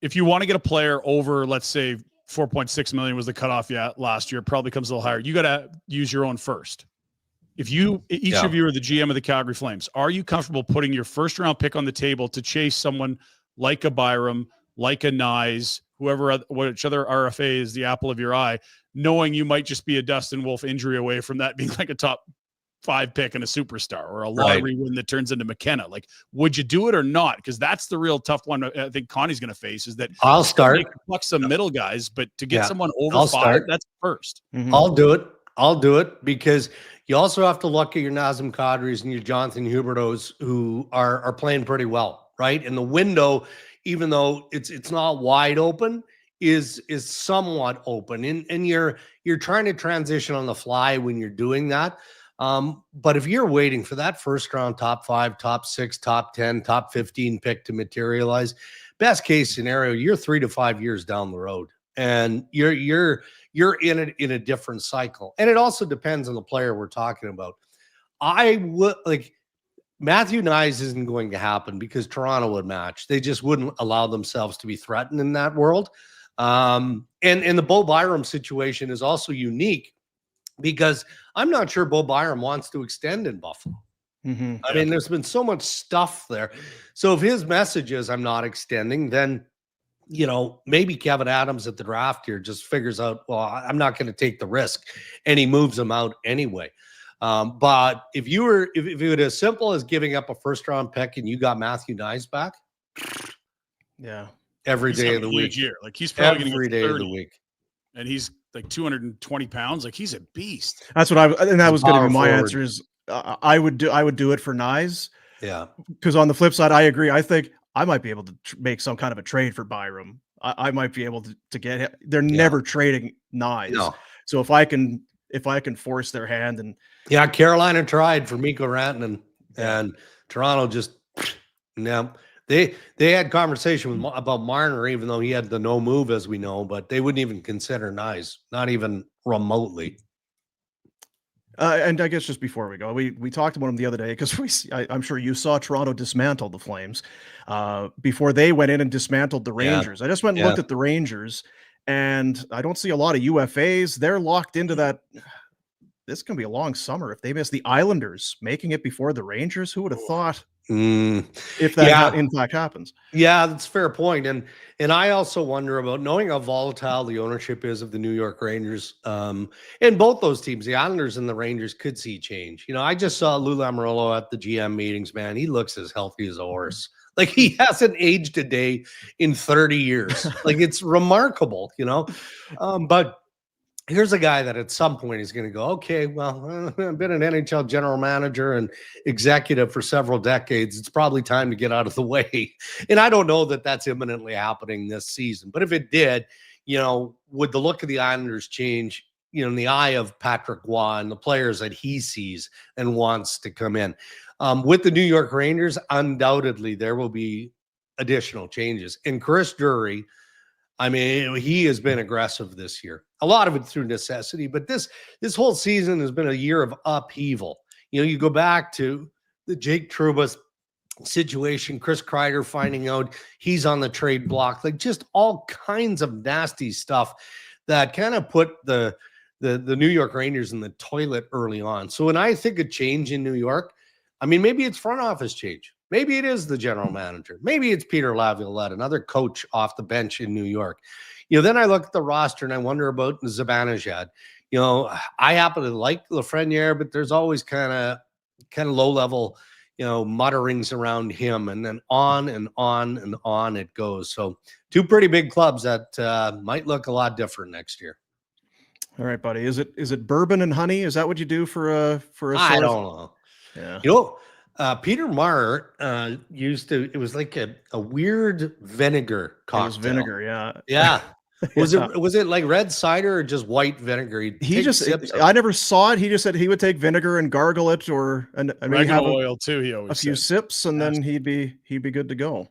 If you want to get a player over, let's say, 4.6 million was the cutoff last year, probably comes a little higher. You got to use your own first. If each of you are the GM of the Calgary Flames, are you comfortable putting your first round pick on the table to chase someone like a Byram, like a Nyes, which other RFA is the apple of your eye, knowing you might just be a Dustin Wolf injury away from that being like a top 5 pick and a superstar, or a lottery win that turns into McKenna? Like, would you do it or not? Because that's the real tough one I think Connie's going to face, is that I'll start. Pluck some middle guys, but to get someone over 5, that's first. Mm-hmm. I'll do it because you also have to look at your Nazem Kadris and your Jonathan Hubertos, who are playing pretty well, right? And the window, even though it's not wide open, is somewhat open. And you're trying to transition on the fly when you're doing that. But if you're waiting for that first round top 5, top 6, top 10, top 15 pick to materialize, best case scenario, you're 3 to 5 years down the road, and you're in it in a different cycle. And it also depends on the player we're talking about. I would like Matthew Nyes isn't going to happen because Toronto would match. They just wouldn't allow themselves to be threatened in that world. And the Bo Byram situation is also unique because I'm not sure Bo Byram wants to extend in Buffalo. Mm-hmm. I mean, there's been so much stuff there. So if his message is I'm not extending, then, maybe Kevin Adams at the draft here just figures out, well, I'm not going to take the risk, and he moves him out anyway. But if it was as simple as giving up a first round pick and you got Matthew Nyes back, every day of the week, year. Like, he's probably every day of the week, and he's like 220 pounds. Like, he's a beast. That's what that was going to be my answer. Is I would do it for Nyes. Yeah, because on the flip side, I agree. I think I might be able to make some kind of a trade for Byram. I might be able to get him. They're never trading Nyes. No. So if I can force their hand, and Carolina tried for Mikko Rantanen, and Toronto just they had conversation about Marner, even though he had the no move, as we know, but they wouldn't even consider Nyes, not even remotely. And I guess just before we go, we talked about him the other day because I'm sure you saw Toronto dismantle the Flames before they went in and dismantled the Rangers. I just went and looked at the Rangers, and I don't see a lot of UFAs. They're locked into that. This can be a long summer if they miss the Islanders making it before the Rangers. Who would have thought? If that in fact happens. Yeah, that's a fair point. And I also wonder about knowing how volatile the ownership is of the New York Rangers. And both those teams, the Islanders and the Rangers, could see change. I just saw Lou Lamoriello at the GM meetings, man. He looks as healthy as a horse. Like, he hasn't aged a day in 30 years. Like, it's remarkable, but here's a guy that at some point is going to go, okay, well, I've been an NHL general manager and executive for several decades. It's probably time to get out of the way. And I don't know that that's imminently happening this season. But if it did, would the look of the Islanders change, in the eye of Patrick Roy and the players that he sees and wants to come in? With the New York Rangers, undoubtedly there will be additional changes. And Chris Drury, I mean, he has been aggressive this year. A lot of it through necessity, but this whole season has been a year of upheaval. You go back to the Jake Trouba situation, Chris Kreider finding out he's on the trade block, like just all kinds of nasty stuff that kind of put the New York Rangers in the toilet early on. So when I think of change in New York, I mean, maybe it's front office change. Maybe it is the general manager. Maybe it's Peter Laviolette, another coach off the bench in New York. then I look at the roster and I wonder about Zibanejad. I happen to like Lafreniere, but there's always kind of low level, mutterings around him, and then on and on and on it goes. So 2 pretty big clubs that might look a lot different next year. All right, buddy. Is it bourbon and honey? Is that what you do for a I don't know. Yeah. Peter Marr used to. It was like a weird vinegar cocktail. It was vinegar, yeah. Yeah. Was it like red cider or just white vinegar? I never saw it. He just said he would take vinegar and gargle it, or oregano oil too. He always a few sips, and then he'd be good to go.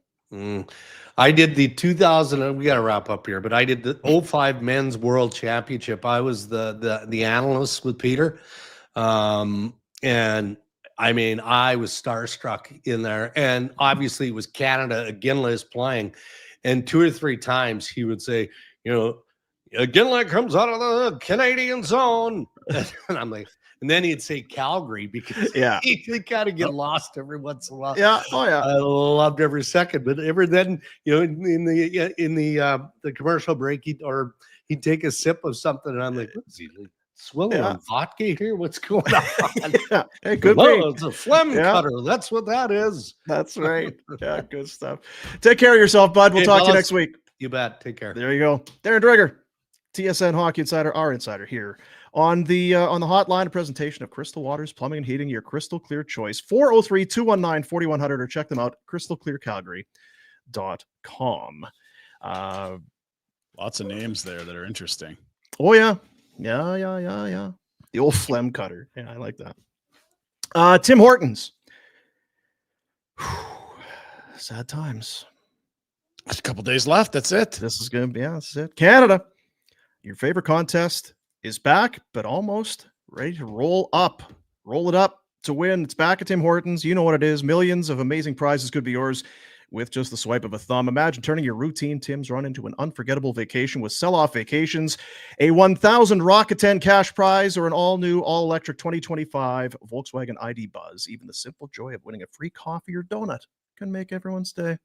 I did the 2000. We got to wrap up here, but I did the 05 Men's World Championship. I was the analyst with Peter, and I mean, I was starstruck in there, and obviously it was Canada Ginla playing, and 2 or 3 times he would say, Ginla comes out of the Canadian zone, and I'm like, and then he'd say Calgary because he kind of get lost every once in a while. Yeah, oh yeah, I loved every second, but ever then, in the commercial break, he'd take a sip of something, and I'm like, what is he like? Swilling on vodka here? What's going on? Hey, good. It's a phlegm cutter. That's what that is. That's right. Yeah, good stuff. Take care of yourself, bud. We'll talk to you next week. You bet. Take care. There you go. Darren Dreger, TSN Hockey Insider, our insider here on the hotline. A presentation of Crystal Waters Plumbing and Heating, your crystal clear choice. 403-219-4100, or check them out, crystalclearcalgary.com. Lots of names there that are interesting. Oh yeah. Yeah. The old phlegm cutter. Yeah, I like that. Tim Hortons. Sad times. There's a couple days left. That's it. This is going to be, that's it. Canada, your favorite contest is back, but almost ready to roll up. Roll it up to win. It's back at Tim Hortons. You know what it is. Millions of amazing prizes could be yours with just the swipe of a thumb. Imagine turning your routine Tim's run into an unforgettable vacation with Sell-Off Vacations, a 1,000 Rocket cash prize, or an all-new, all-electric 2025 Volkswagen ID Buzz. Even the simple joy of winning a free coffee or donut can make everyone's day.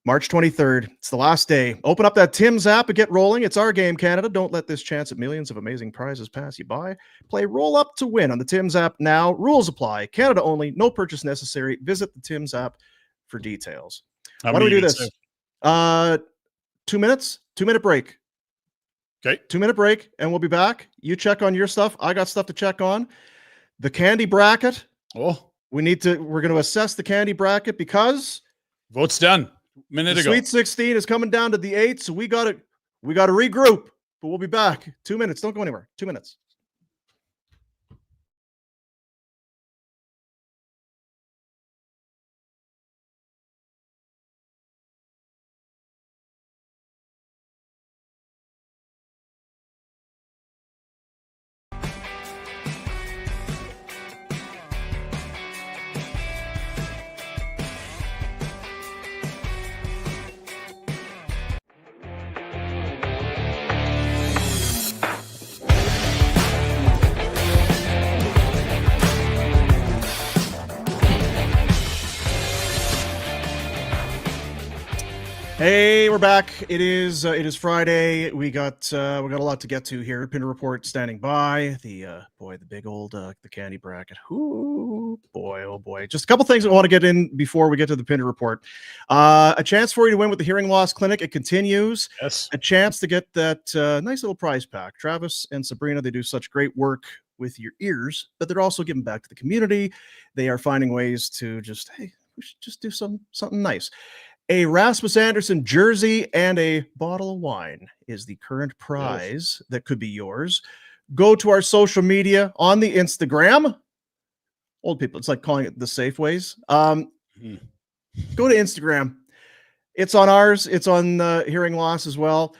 March 23rd. It's the last day. Open up that Tim's app and get rolling. It's our game, Canada. Don't let this chance at millions of amazing prizes pass you by. Play Roll Up to Win on the Tim's app now. Rules apply. Canada only. No purchase necessary. Visit the Tim's app for details. Why don't we do this? 2 minutes, 2-minute break. Okay. 2-minute break, and we'll be back. You check on your stuff. I got stuff to check on. The candy bracket. Oh, we're going to assess the candy bracket because vote's done. Minute ago. Sweet 16 is coming down to the 8, so we got to regroup. But we'll be back. 2 minutes. Don't go anywhere. 2 minutes. Hey, we're back. It is Friday. We got a lot to get to here. Pinder report standing by. The big old the candy bracket. Ooh, boy, oh boy. Just a couple things I want to get in before we get to the Pinder report. A chance for you to win with the Hearing Loss Clinic. It continues. Yes. A chance to get that nice little prize pack. Travis and Sabrina, they do such great work with your ears, but they're also giving back to the community. They are finding ways to just, hey, we should just do something nice. A Rasmus Anderson jersey and a bottle of wine is the current prize that could be yours. Go to our social media on the Instagram. Old people, it's like calling it the Safeways. Go to Instagram. It's on ours. It's on Hearing Loss as well.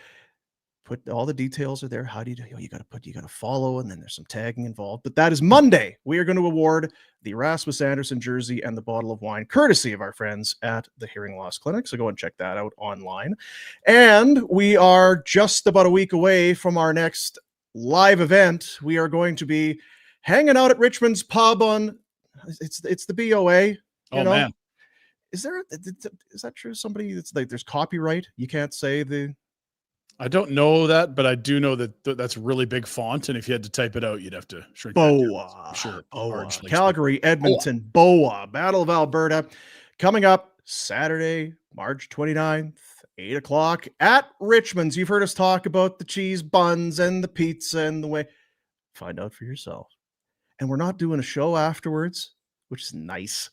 Put all the details are there. How do you do? You got to follow, and then there's some tagging involved. But that is Monday. We are going to award the Rasmus Anderson jersey and the bottle of wine, courtesy of our friends at the Hearing Loss Clinic. So go and check that out online. And we are just about a week away from our next live event. We are going to be hanging out at Richmond's Pub on. It's the BOA. Man. Is that true? Somebody, it's like there's copyright. You can't say the I don't know that, but I do know that that's really big font, and if you had to type it out, you'd have to shrink that down. Boa. Sure. Boa. Calgary, Edmonton, Boa. Battle of Alberta. Coming up Saturday, March 29th, 8 o'clock at Richmond's. You've heard us talk about the cheese buns and the pizza and the way. Find out for yourself. And we're not doing a show afterwards, which is nice.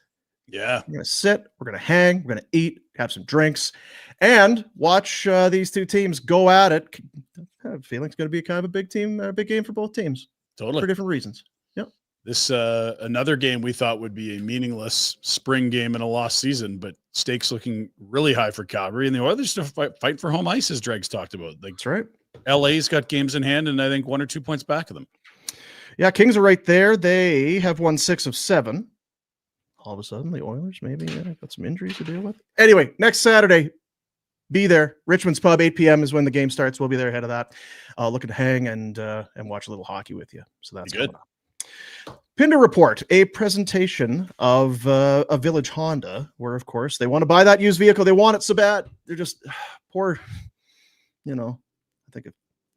Yeah. We're going to sit, we're going to hang, we're going to eat, have some drinks, and watch these two teams go at it. I have a feeling it's going to be kind of a big team, a big game for both teams. Totally. For different reasons. Yep. This another game we thought would be a meaningless spring game in a lost season, but stakes looking really high for Calgary, and the Oilers still fight for home ice, as Dreg's talked about. Like, that's right. LA's got games in hand, and I think 1 or 2 points back of them. Yeah, Kings are right there. They have won 6 of 7. All of a sudden, the Oilers maybe got some injuries to deal with. Anyway, next Saturday, be there. Richmond's Pub, 8 p.m. is when the game starts. We'll be there ahead of that. Looking to hang and watch a little hockey with you. So that's good. Pinder Report, a presentation of a Village Honda, where, of course, they want to buy that used vehicle. They want it so bad. They're just poor, I think of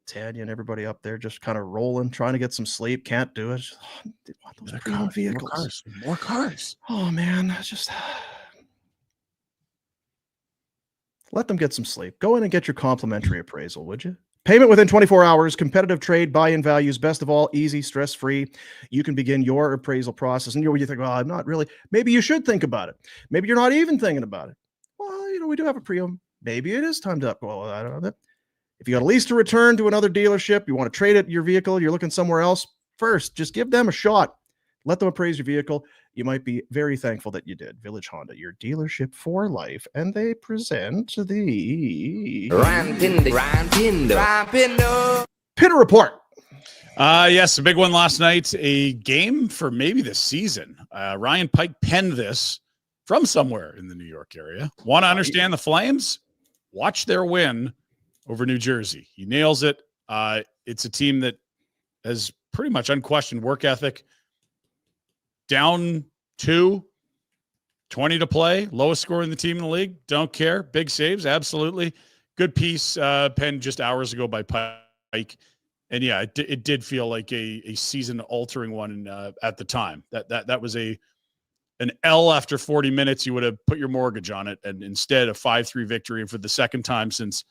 Tanya and everybody up there just kind of rolling, trying to get some sleep. Can't do it. They want those pre-owned vehicles. More cars. Oh, man. Just let them get some sleep. Go in and get your complimentary appraisal, would you? Payment within 24 hours, competitive trade, buy-in values, best of all, easy, stress-free. You can begin your appraisal process. And you think, well, I'm not really. Maybe you should think about it. Maybe you're not even thinking about it. Well, we do have a pre-owned. Maybe it is time to up. Well, I don't know that. If you got a lease to return to another dealership, you want to trade it, your vehicle, you're looking somewhere else, first, just give them a shot. Let them appraise your vehicle. You might be very thankful that you did. Village Honda, your dealership for life. And they present the Pinder Report. Yes, a big one last night. A game for maybe the season. Ryan Pike penned this from somewhere in the New York area. Want to understand the Flames? Watch their win over New Jersey. He nails it. It's a team that has pretty much unquestioned work ethic. Down 2, 20 to play, lowest score in the team in the league. Don't care. Big saves, absolutely. Good piece penned just hours ago by Pike. And yeah, it did feel like a season-altering one at the time. That was an L after 40 minutes. You would have put your mortgage on it, and instead a 5-3 victory. And for the second time since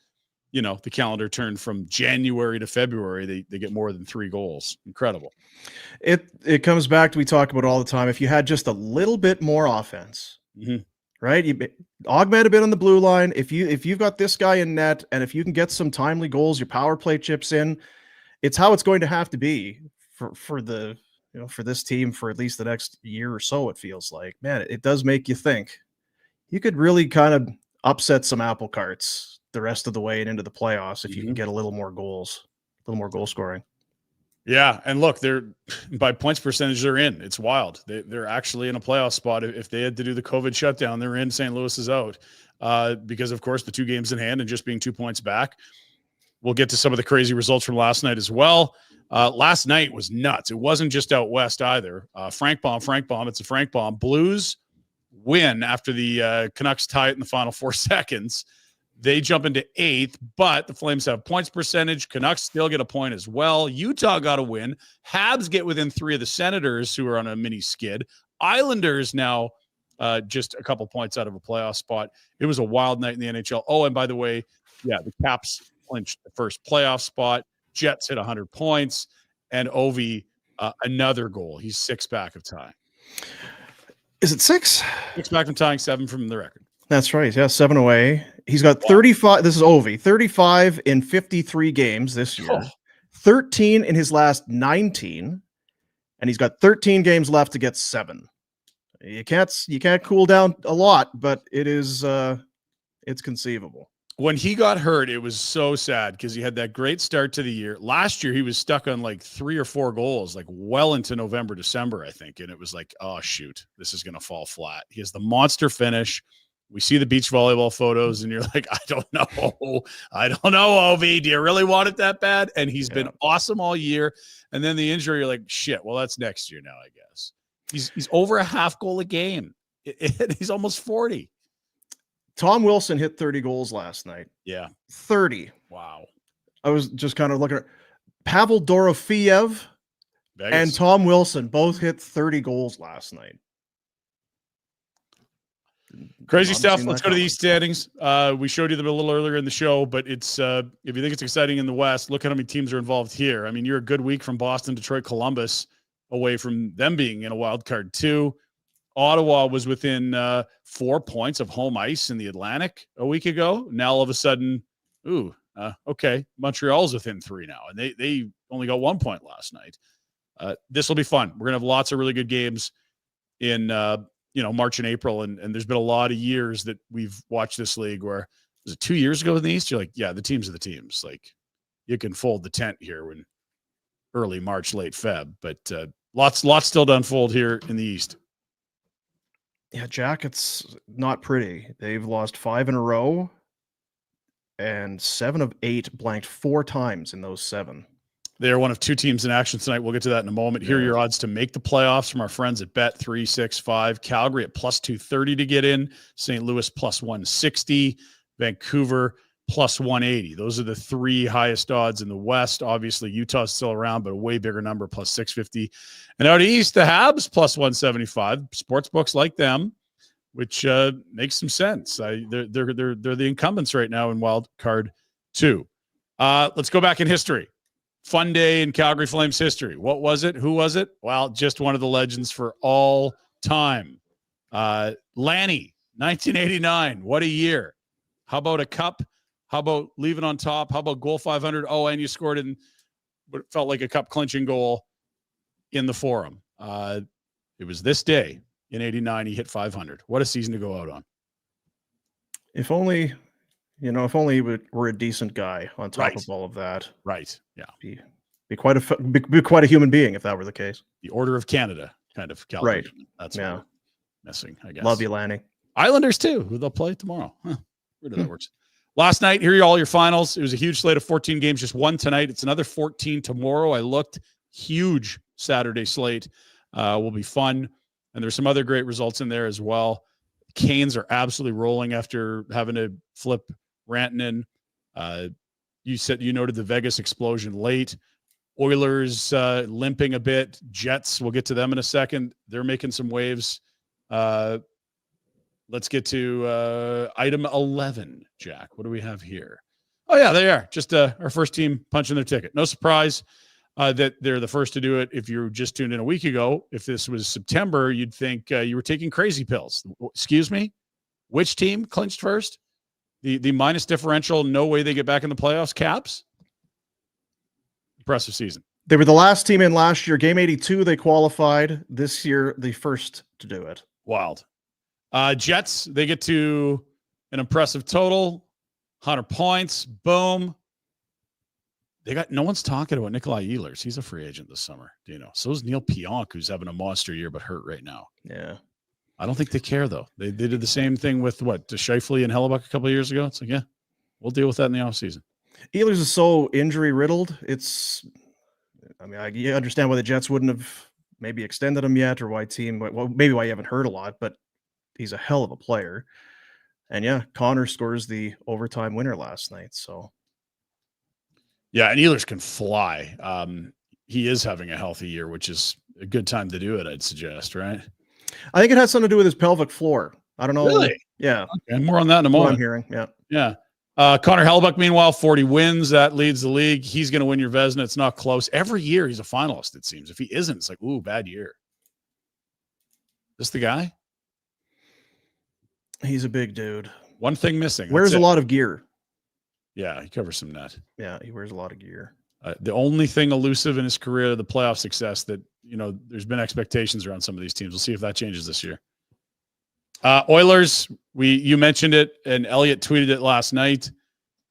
the calendar turned from January to February, they get more than 3 goals. Incredible. It comes back to, we talk about all the time. If you had just a little bit more offense, right? Augment a bit on the blue line. If you've got this guy in net, and if you can get some timely goals, your power play chips in, it's how it's going to have to be for this team for at least the next year or so. It feels like, man, it does make you think you could really kind of upset some apple carts the rest of the way and into the playoffs if you can get a little more goals, a little more goal scoring. Yeah, and look, they're by points percentage, they're in. It's wild. They're actually in a playoff spot. If they had to do the COVID shutdown, they're in. St. Louis is out because, of course, the 2 games in hand and just being 2 points back. We'll get to some of the crazy results from last night as well. Last night was nuts. It wasn't just out west either. Frank bomb. It's a Frank bomb. Blues win after the Canucks tie it in the final 4 seconds. They jump into 8th, but the Flames have points percentage. Canucks still get a point as well. Utah got a win. Habs get within 3 of the Senators, who are on a mini skid. Islanders now just a couple points out of a playoff spot. It was a wild night in the NHL. Oh, and by the way, the Caps clinched the first playoff spot. Jets hit 100 points. And Ovi, another goal. He's 6 back of tying. Is it 6? 6 back from tying, 7 from the record. That's right. Yeah, 7 away. He's got 35. This is Ovi. 35 in 53 games this year. 13 in his last 19, and he's got 13 games left to get 7. You can't cool down a lot, but it's conceivable. When he got hurt, it was so sad because he had that great start to the year. Last year, he was stuck on like 3 or 4 goals, like well into November, December, I think. And it was like, oh, shoot, this is going to fall flat. He has the monster finish. We see the beach volleyball photos, and you're like, I don't know, Ovi. Do you really want it that bad? And he's been awesome all year. And then the injury, you're like, shit, well, that's next year now, I guess. He's over a half goal a game. He's almost 40. Tom Wilson hit 30 goals last night. Yeah. 30. Wow. I was just kind of looking at Pavel Dorofeyev and Tom Wilson both hit 30 goals last night. Crazy stuff. Let's go to these standings. We showed you them a little earlier in the show, but it's if you think it's exciting in the West, look at how many teams are involved here. I mean, you're a good week from Boston, Detroit, Columbus away from them being in a wild card too. Ottawa was within 4 points of home ice in the Atlantic a week ago. Now all of a sudden, okay, Montreal's within 3 now, and they only got 1 point last night. This will be fun. We're gonna have lots of really good games in March and April, and there's been a lot of years that we've watched this league where, was it 2 years ago in the East? You're like, yeah, the teams are the teams. Like, you can fold the tent here when early March, late Feb, but lots still to unfold here in the East. Yeah, Jack, it's not pretty. They've lost 5 in a row, and 7 of 8 blanked 4 times in those 7. They are one of 2 teams in action tonight. We'll get to that in a moment. Here are your odds to make the playoffs from our friends at Bet365. Calgary at plus 230 to get in. St. Louis plus 160. Vancouver plus 180. Those are the 3 highest odds in the West. Obviously, Utah's still around, but a way bigger number, plus 650. And out east, the Habs plus 175. Sportsbooks like them, which makes some sense. They're the incumbents right now in Wild Card 2. Let's go back in history. Fun day in Calgary Flames history. What was it? Who was it? Well, just one of the legends for all time. Lanny, 1989. What a year. How about a cup? How about leaving on top? How about goal 500? Oh, and you scored in what felt like a cup clinching goal in the Forum. It was this day in 89. He hit 500. What a season to go out on. If only he were a decent guy on top of all of that. Right. Yeah. Be quite a human being if that were the case. The Order of Canada kind of Calgary. Right. That's what we're missing, I guess. Love you, Lanny. Islanders too, who they'll play tomorrow. Where that works. Last night, here are all your finals. It was a huge slate of 14 games, just one tonight. It's another 14 tomorrow. I looked. Huge Saturday slate. Will be fun. And there's some other great results in there as well. Canes are absolutely rolling after having to flip Rantanen. You noted the Vegas explosion late. Oilers limping a bit. Jets, we'll get to them in a second. They're making some waves. Let's get to item 11, Jack. What do we have here? Oh, yeah, they are. Just our first team punching their ticket. No surprise that they're the first to do it. If you just tuned in a week ago, if this was September, you'd think you were taking crazy pills. Excuse me? Which team clinched first? The minus differential, no way they get back in the playoffs, Caps? Impressive season. They were the last team in last year. Game 82, they qualified. This year, the first to do it. Wild. Jets, they get to an impressive total, 100 points. Boom. No one's talking about Nikolai Ehlers. He's a free agent this summer. Do you know? So is Neil Pionk, who's having a monster year but hurt right now. Yeah. I don't think they care, though. They did the same thing with, Scheifele and Hellebuck a couple of years ago. It's like, yeah, we'll deal with that in the offseason. Ehlers is so injury-riddled. You understand why the Jets wouldn't have maybe extended him yet, or maybe why you haven't heard a lot, but he's a hell of a player. And yeah, Connor scores the overtime winner last night. So yeah, and Ehlers can fly. He is having a healthy year, which is a good time to do it, I'd suggest, right? I think it has something to do with his pelvic floor. I don't know. Really? Yeah. Okay, more on that in a moment. I'm hearing. Yeah. Yeah. Connor Hellebuck, meanwhile, 40 wins. That leads the league. He's going to win your Vezina. It's not close. Every year he's a finalist, it seems. If he isn't, it's like, ooh, bad year. This the guy? He's a big dude. One thing missing. Wears a lot of gear. Yeah, he covers some net. Yeah, he wears a lot of gear. The only thing elusive in his career, the playoff success that, there's been expectations around some of these teams. We'll see if that changes this year. Oilers, you mentioned it, and Elliott tweeted it last night.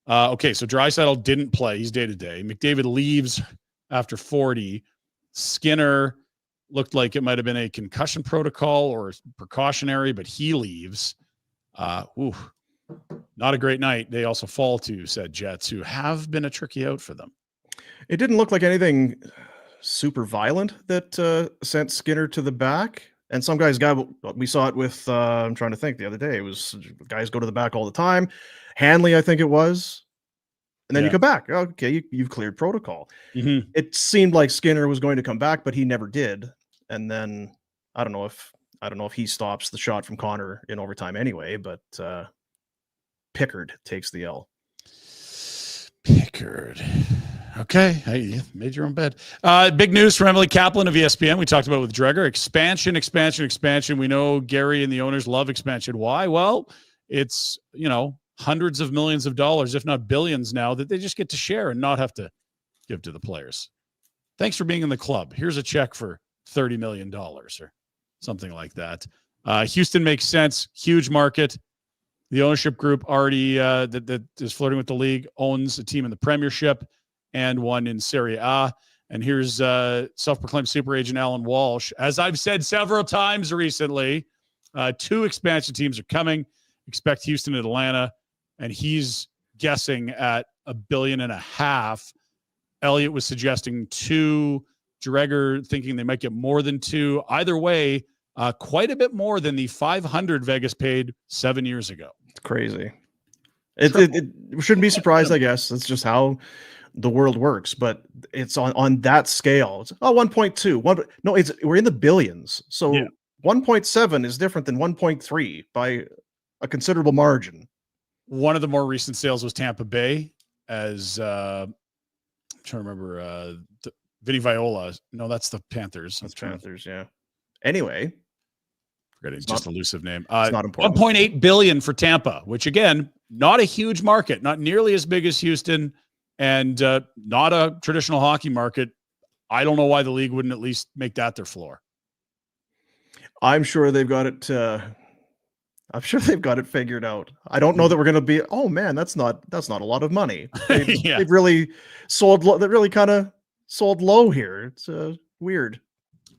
Okay, so Draisaitl didn't play. He's day-to-day. McDavid leaves after 40. Skinner looked like it might have been a concussion protocol or precautionary, but he leaves. Not a great night. They also fall to said Jets, who have been a tricky out for them. It didn't look like anything super violent that sent Skinner to the back. And some guys we saw it with, I'm trying to think the other day, it was guys go to the back all the time. Hanley, I think it was. And then you come back. Okay, you've cleared protocol. Mm-hmm. It seemed like Skinner was going to come back, but he never did. And then I don't know if he stops the shot from Connor in overtime anyway, but Pickard takes the L. Pickard. Okay. Hey, you made your own bed. Big news from Emily Kaplan of ESPN. We talked about with Dreger. Expansion. We know Gary and the owners love expansion. Why? Well, it's, hundreds of millions of dollars, if not billions now, that they just get to share and not have to give to the players. Thanks for being in the club. Here's a check for $30 million or something like that. Houston makes sense. Huge market. The ownership group already that is flirting with the league owns a team in the Premiership and one in Serie A. And here's self-proclaimed super agent Alan Walsh. As I've said several times recently, 2 expansion teams are coming. Expect Houston and Atlanta. And he's guessing at $1.5 billion. Elliott was suggesting 2. Dreger thinking they might get more than 2. Either way, quite a bit more than the 500 Vegas paid 7 years ago. It's crazy. It shouldn't be surprised, I guess. It's just how the world works. But it's on that scale. It's 1.2. We're in the billions. So 1.7 is different than 1.3 by a considerable margin. One of the more recent sales was Tampa Bay, as I'm trying to remember Vinny Viola. No, that's the Panthers. That's Panthers, yeah. Anyway, forgetting just elusive name. It's not important. 1.8 billion for Tampa, which again, not a huge market, not nearly as big as Houston, and not a traditional hockey market. I don't know why the league wouldn't at least make that their floor. I'm sure they've got it. I'm sure they've got it figured out. I don't know that we're going to be. Oh man, that's not a lot of money. They've really sold. They really kind of sold low here. It's weird.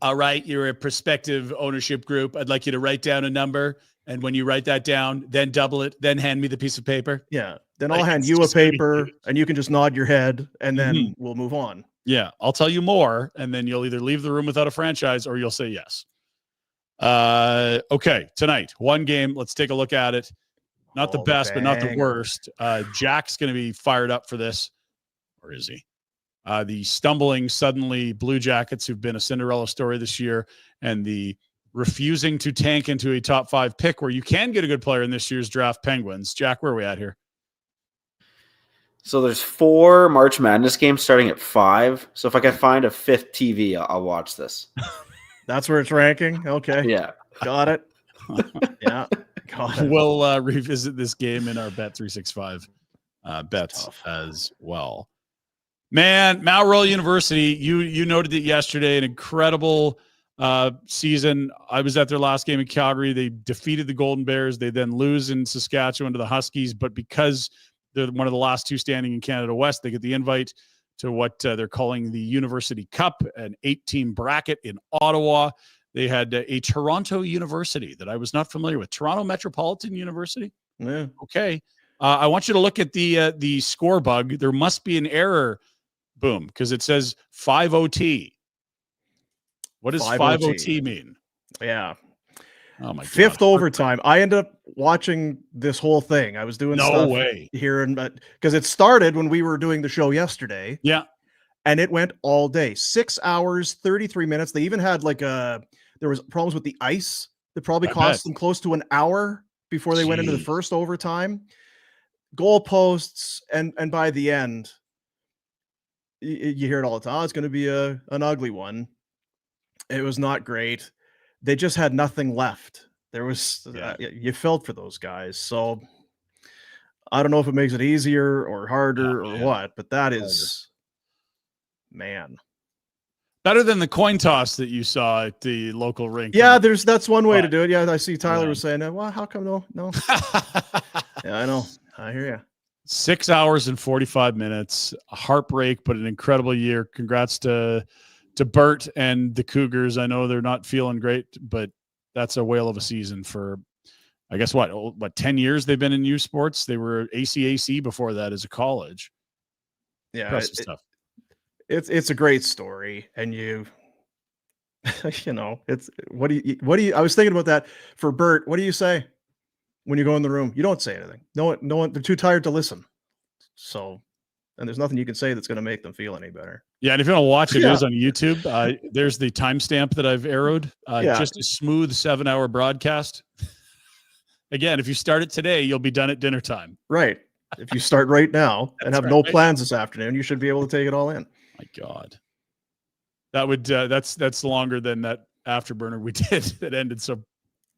All right, you're a prospective ownership group. I'd like you to write down a number, and when you write that down, then double it, then hand me the piece of paper. Yeah, then I'll hand you a paper, and you can just nod your head, and then we'll move on. Yeah, I'll tell you more, and then you'll either leave the room without a franchise or you'll say yes. Okay, tonight, one game. Let's take a look at it. Not the best, but not the worst. Jack's going to be fired up for this. Or is he? The stumbling suddenly Blue Jackets, who've been a Cinderella story this year, and the refusing to tank into a top 5 pick where you can get a good player in this year's draft, Penguins. Jack, where are we at here? So there's 4 March Madness games starting at 5. So if I can find a 5th TV, I'll watch this. That's where it's ranking? Okay. Yeah. Got it. Yeah. Got it. We'll revisit this game in our Bet365 bets as well. Man, Mount Royal University, you noted it yesterday, an incredible season. I was at their last game in Calgary. They defeated the Golden Bears. They then lose in Saskatchewan to the Huskies, but because they're one of the last 2 standing in Canada West, they get the invite to what they're calling the University Cup, an 8-team bracket in Ottawa. They had a Toronto University that I was not familiar with. Toronto Metropolitan University? Yeah. Okay. I want you to look at the score bug. There must be an error, boom, because it says 5 OT. What does 5 OT mean? Yeah. Oh my God. 5th overtime. I ended up watching this whole thing. I was doing stuff here, because it started when we were doing the show yesterday. Yeah. And it went all day. 6 hours, 33 minutes. They even had there was problems with the ice that probably cost them close to an hour before they went into the first overtime. Goalposts, and by the end, you hear it all the time. Oh, it's going to be an ugly one. It was not great. They just had nothing left. There was you felt for those guys. So I don't know if it makes it easier or harder or what, but that is better than the coin toss that you saw at the local rink. Yeah, that's one way to do it. Yeah, I see Tyler was saying, well, how come no? Yeah, I know. I hear you. 6 hours and 45 minutes, a heartbreak, but an incredible year. Congrats to Bert and the Cougars. I know they're not feeling great, but that's a whale of a season for, I guess, what 10 years they've been in U Sports. They were ACAC before that as a college. Yeah, it's a great story, and it's what do you? I was thinking about that for Bert. What do you say when you go in the room? You don't say anything. No one. They're too tired to listen. So and there's nothing you can say that's going to make them feel any better. Yeah, and if you want to watch it, it is on YouTube. There's the timestamp that I've arrowed. Just a smooth 7-hour broadcast. Again, if you start it today, you'll be done at dinner time. Right. If you start right now and have no plans this afternoon, you should be able to take it all in. My God. That would that's longer than that afterburner we did that ended so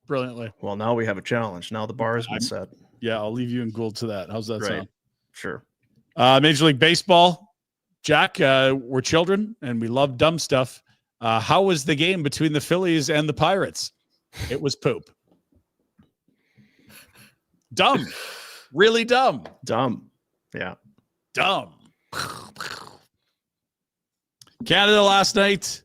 brilliantly. Well, now we have a challenge. Now the bar has been set. Yeah, I'll leave you and Gould to that. How's that sound? Sure. Major League Baseball. Jack, we're children and we love dumb stuff. How was the game between the Phillies and the Pirates? It was poop. Dumb. Really dumb. Dumb. Yeah. Dumb. Canada last night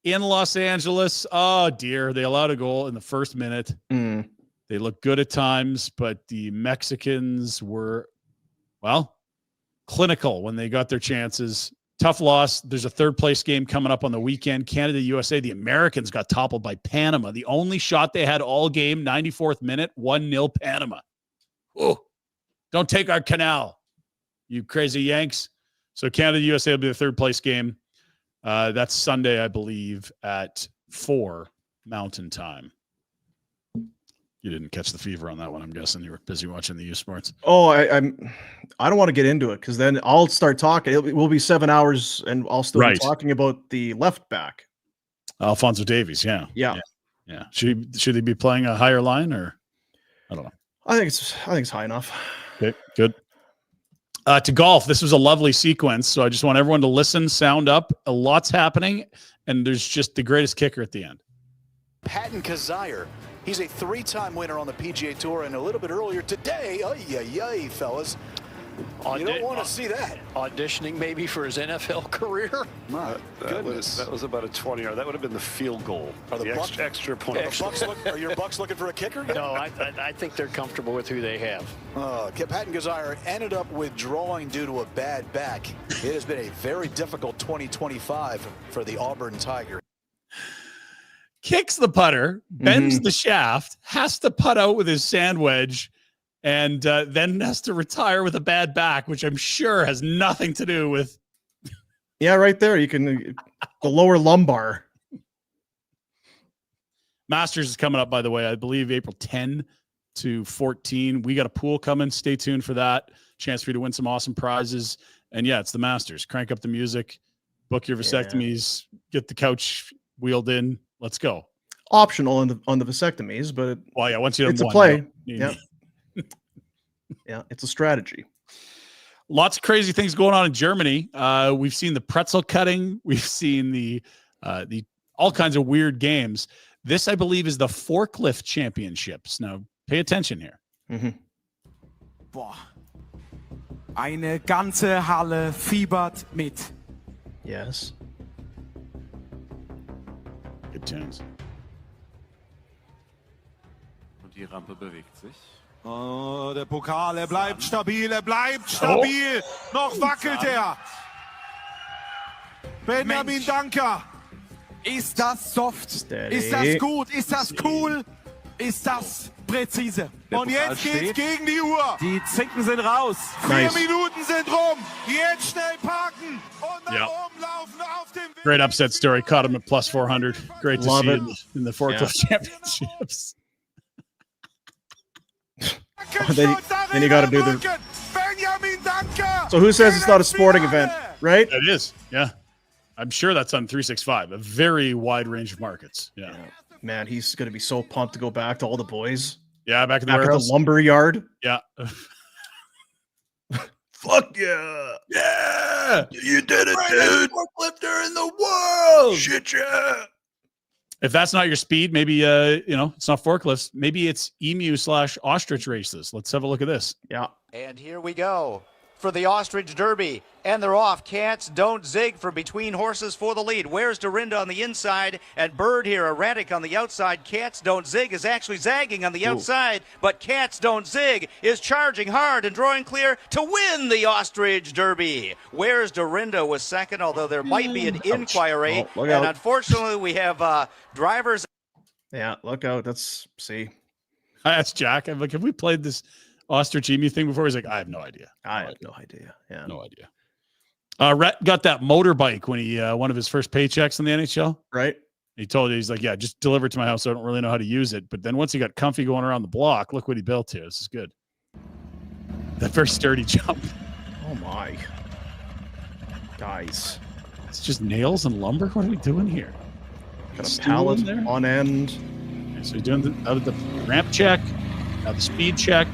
in Los Angeles. Oh, dear. They allowed a goal in the first minute. They looked good at times, but the Mexicans were, well, clinical when they got their chances. Tough loss. There's a third-place game coming up on the weekend. Canada, USA. The Americans got toppled by Panama. The only shot they had all game, 94th minute, 1-0 Panama. Oh, don't take our canal, you crazy Yanks. So Canada, USA will be the third-place game. That's Sunday, I believe, at 4 Mountain Time. You didn't catch the fever on that one, I'm guessing. You were busy watching the U Sports. Oh, I don't want to get into it because then I'll start talking. It will be 7 hours, and I'll still be talking about the left back, Alphonso Davies. Yeah. Should he be playing a higher line, or I don't know. I think it's high enough. Okay, good. To golf, this was a lovely sequence, so I just want everyone to listen, sound up. A lot's happening, and there's just the greatest kicker at the end. Patton Kazire. He's a 3-time winner on the PGA Tour, and a little bit earlier today, fellas. You don't want to see that. Auditioning maybe for his NFL career? My goodness. That was about a 20-yard. That would have been the field goal. Are the Bucks, extra point. Are your Bucks looking for a kicker? No, I think they're comfortable with who they have. Patton Kazire ended up withdrawing due to a bad back. It has been a very difficult 2025 for the Auburn Tigers. Kicks the putter, bends the shaft, has to putt out with his sand wedge, and then has to retire with a bad back, which I'm sure has nothing to do with. Yeah, right there. You can the lower lumbar. Masters is coming up, by the way. I believe April 10 to 14. We got a pool coming. Stay tuned for that. Chance for you to win some awesome prizes. And yeah, it's the Masters. Crank up the music, book your vasectomies, get the couch wheeled in. Let's go. Optional on the vasectomies, but once you it's a play. Yeah. Yeah, it's a strategy. Lots of crazy things going on in Germany. We've seen the pretzel cutting. We've seen the all kinds of weird games. This, I believe, is the forklift championships. Now, pay attention here. Boah. Eine ganze Halle fiebert mit. Yes. Good tunes. Und die Rampe bewegt sich. Oh, der Pokal, er bleibt stabil, stabil. Noch wackelt er. Benjamin Danker. Ist das soft? Steady. Ist das gut? Ist das cool? Ist das präzise? Und jetzt geht's gegen die Uhr. Die Zinken sind raus. 4 Minuten sind rum. Jetzt schnell parken und nach oben laufen auf dem Weg. Great upset story. Caught him at plus 400. Great to Love see it. in the forklift championships. then you got to do the. So who says it's not a sporting event, right? It is. Yeah. I'm sure that's on 365. A very wide range of markets. Yeah. Man, he's going to be so pumped to go back to all the boys. Yeah, back in the After warehouse. the lumber yard. Yeah. Fuck yeah. Yeah. You did it, dude. Forklifter in the world. Shit, yeah. If that's not your speed, maybe, it's not forklifts. Maybe it's emu/ostrich races. Let's have a look at this. Yeah. And here we go for the Ostrich Derby. And they're off. Cats don't zig for between horses for the lead. Where's Dorinda on the inside? And Bird here, erratic on the outside. Cats don't zig is actually zagging on the outside. But Cats don't zig is charging hard and drawing clear to win the Ostrich Derby. Where's Dorinda was second, although there might be an inquiry. Oh, and unfortunately, we have drivers. Yeah, look out. See. I asked Jack, I'm like, have we played this ostrich emu thing before? He's like, I have no idea. I have no idea. Yeah. No idea. Rhett got that motorbike when he one of his first paychecks in the NHL. Right. He told you, he's like, yeah, just deliver it to my house. I don't really know how to use it. But then once he got comfy going around the block, look what he built here. This is good. That very sturdy jump. Oh my. Guys. It's just nails and lumber. What are we doing here? Got a pallet on end. Okay, so we're doing the ramp check. Now the speed check.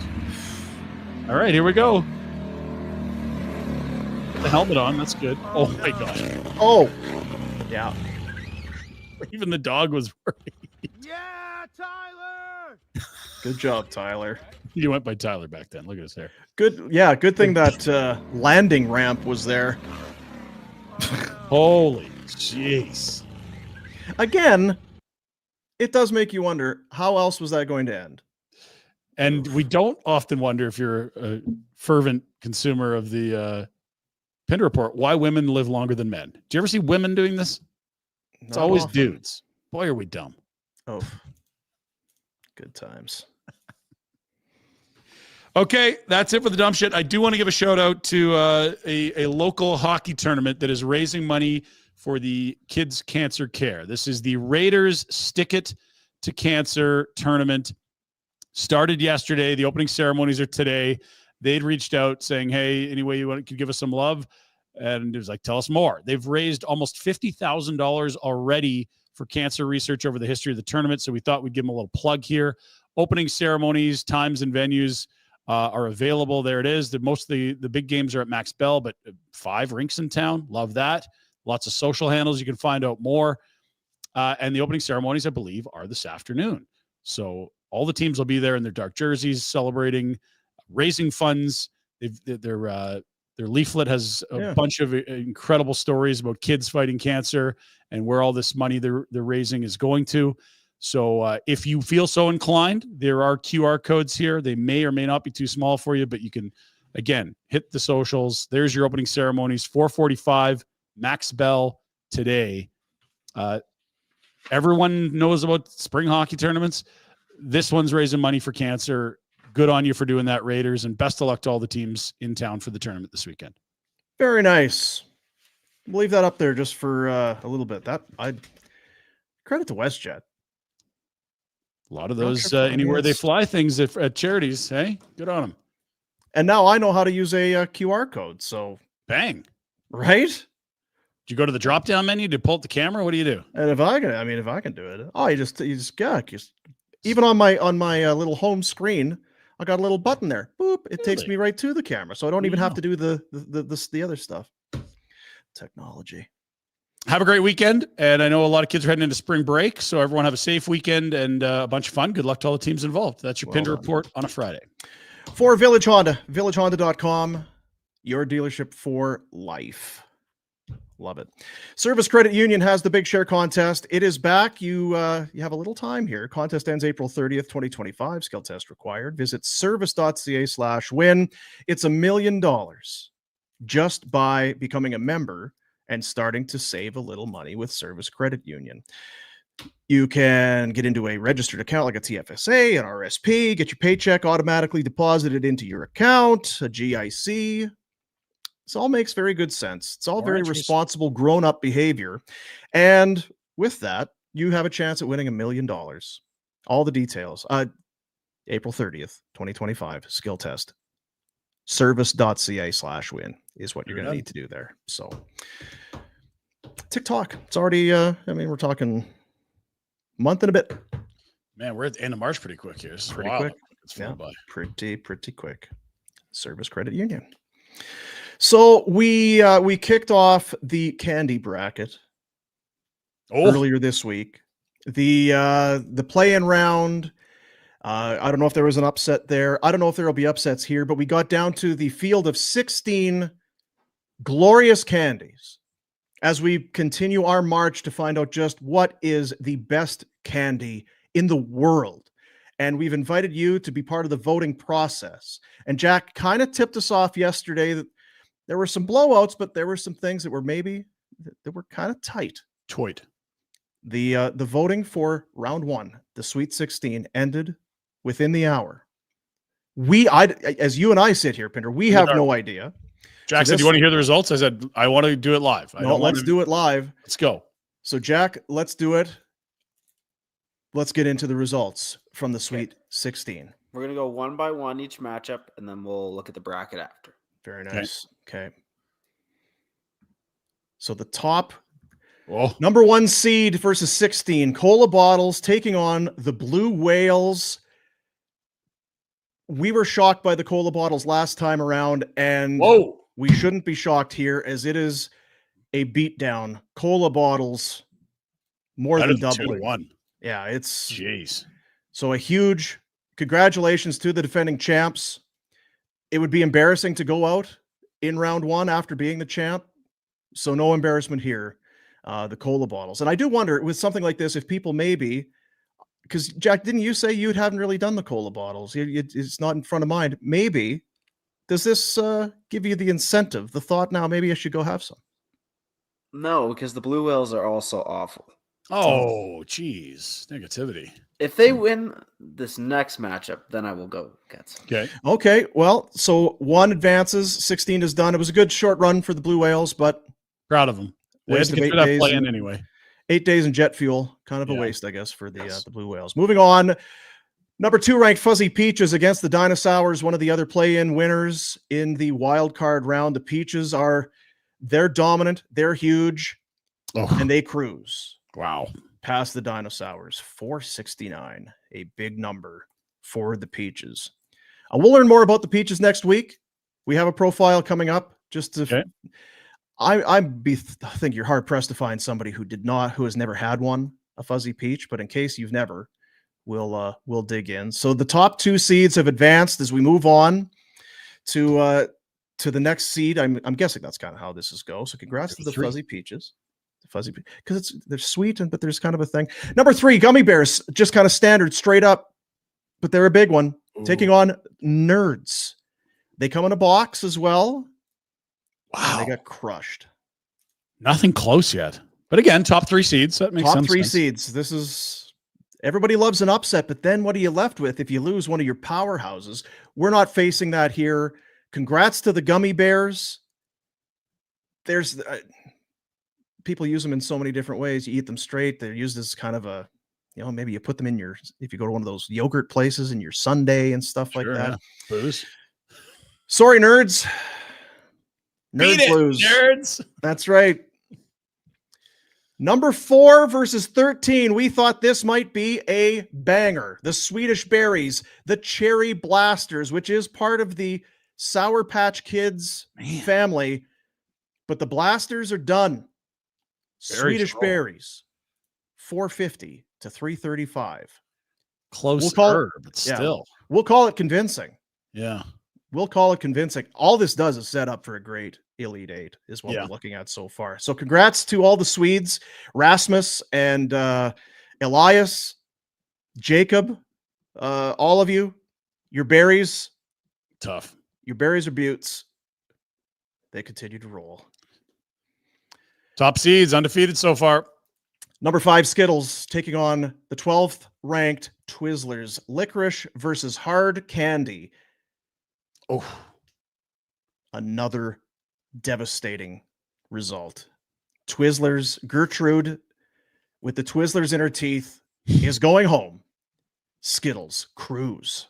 All right, here we go. Put the helmet on. That's good. Oh my gosh. Oh. Yeah. Even the dog was worried. Yeah, Tyler! Good job, Tyler. You went by Tyler back then. Look at his hair. Good. Yeah, good thing that landing ramp was there. Holy jeez. Again, it does make you wonder, how else was that going to end? And we don't often wonder, if you're a fervent consumer of the Pinder report, why women live longer than men. Do you ever see women doing this? It's Not always often. dudes. Boy, are we dumb. Oh, good times. Okay, that's it for the dumb shit. I do want to give a shout out to a local hockey tournament that is raising money for the kids' cancer care. This is the Raiders Stick It to Cancer tournament. Started yesterday. The opening ceremonies are today. They'd reached out saying, hey, any way you could give us some love? And it was like, tell us more. They've raised almost $50,000 already for cancer research over the history of the tournament. So we thought we'd give them a little plug here. Opening ceremonies, times and venues are available. There it is. Most of the big games are at Max Bell, but 5 rinks in town. Love that. Lots of social handles. You can find out more. And the opening ceremonies, I believe, are this afternoon. So all the teams will be there in their dark jerseys, celebrating, raising funds. Their leaflet has a bunch of incredible stories about kids fighting cancer and where all this money they're raising is going to. So if you feel so inclined, there are QR codes here. They may or may not be too small for you, but you can, again, hit the socials. There's your opening ceremonies, 4:45, Max Bell today. Everyone knows about spring hockey tournaments. This one's raising money for cancer. Good on you for doing that, Raiders, and best of luck to all the teams in town for the tournament this weekend. Very nice. We'll leave that up there just for a little bit. That I'd credit to WestJet. A lot of those anywhere they fly things at charities. Hey, good on them. And now I know how to use a QR code. So bang, right? Did you go to the drop-down menu to pull up the camera? What do you do? And if I can do it, you just even on my little home screen, I got a little button there. Boop! It takes me right to the camera, so I don't even have to do the other stuff. Technology. Have a great weekend, and I know a lot of kids are heading into spring break, so everyone have a safe weekend and a bunch of fun. Good luck to all the teams involved. That's your Pinder report on a Friday. For Village Honda, villagehonda.com, your dealership for life. Love it. Service Credit Union has the Big Share Contest. It is back. You have a little time here. Contest ends April 30th, 2025. Skill test required. Visit service.ca/win. It's $1 million just by becoming a member and starting to save a little money with Service Credit Union. You can get into a registered account like a TFSA, an RSP, get your paycheck automatically deposited into your account, a GIC. This all makes very good sense. It's all very responsible, grown-up behavior. And with that, you have a chance at winning $1 million. All the details. April 30th, 2025, skill test. Service.ca/win is what you're going to need to do there. So TikTok, it's already, we're talking month and a bit. Man, we're at the end of March pretty quick here. This is pretty quick. It's pretty quick. Service Credit Union. So we kicked off the candy bracket earlier this week. The play-in round. I don't know if there was an upset there. I don't know if there will be upsets here, but we got down to the field of 16 glorious candies as we continue our march to find out just what is the best candy in the world. And we've invited you to be part of the voting process. And Jack kind of tipped us off yesterday that there were some blowouts, but there were some things that were kind of tight. The voting for round 1, the Sweet 16, ended within the hour. As you and I sit here, Pinder, we have no idea. Jack said, "Do you want to hear the results?" I said, "I want to do it live." Let's do it live. Let's go. So, Jack, let's do it. Let's get into the results from the Sweet 16. We're going to go one by one each matchup, and then we'll look at the bracket after. Very nice. Okay. So the top number 1 seed versus 16, Cola Bottles taking on the Blue Whales. We were shocked by the Cola Bottles last time around, and we shouldn't be shocked here as it is a beatdown. Cola Bottles more than doubling. 2-1. Yeah, it's jeez. So a huge congratulations to the defending champs. It would be embarrassing to go out in round 1 after being the champ. So no embarrassment here. The Cola Bottles. And I do wonder with something like this, if people maybe, because Jack, didn't you say you haven't really done the Cola Bottles? It's not in front of mind. Maybe, does this give you the incentive, the thought now, maybe I should go have some? No, because the Blue Whales are also awful. Oh, geez. Negativity. If they win this next matchup, then I will go get some. Okay. Well, so 1 advances, 16 is done. It was a good short run for the Blue Whales, but proud of them. Waste of 8 days anyway. 8 days in jet fuel, kind of a waste, I guess, for the Blue Whales. Moving on, number 2 ranked Fuzzy Peaches against the Dinosaurs, one of the other play-in winners in the wild card round. The Peaches they're dominant, they're huge, and they cruise. Wow. Past the Dinosaurs, 469, a big number for the Peaches. We'll learn more about the Peaches next week. We have a profile coming up. Just to, I think you're hard pressed to find somebody who has never had a Fuzzy Peach. But in case you've never, we'll dig in. So the top 2 seeds have advanced as we move on to the next seed. I'm guessing that's kind of how this is go. So congrats to the Fuzzy Peaches. Fuzzy, because they're sweet, but there's kind of a thing. Number 3, Gummy Bears, just kind of standard, straight up, but they're a big one. Ooh. Taking on Nerds. They come in a box as well. Wow, they got crushed. Nothing close yet, but again, top 3 seeds. That makes top sense. 3 seeds. This is everybody loves an upset, but then what are you left with if you lose one of your powerhouses? We're not facing that here. Congrats to the Gummy Bears. There's people use them in so many different ways. You eat them straight. They're used as kind of a, maybe you put them in if you go to one of those yogurt places in your sundae and stuff like that. Yeah. Booze. Sorry, Nerds. Nerds lose. Nerds. That's right. Number 4 versus 13. We thought this might be a banger. The Swedish Berries, the Cherry Blasters, which is part of the Sour Patch Kids family, but the Blasters are done. Swedish Berries, 450 to 335. Close, but still. We'll call it convincing. Yeah. We'll call it convincing. All this does is set up for a great Elite 8 is what we're looking at so far. So congrats to all the Swedes, Rasmus and Elias, Jacob, all of you. Your berries. Tough. Your berries are buttes. They continue to roll. Top seeds, undefeated so far. Number 5, Skittles, taking on the 12th ranked Twizzlers. Licorice versus Hard Candy. Oh, another devastating result. Twizzlers, Gertrude, with the Twizzlers in her teeth, is going home. Skittles, cruise.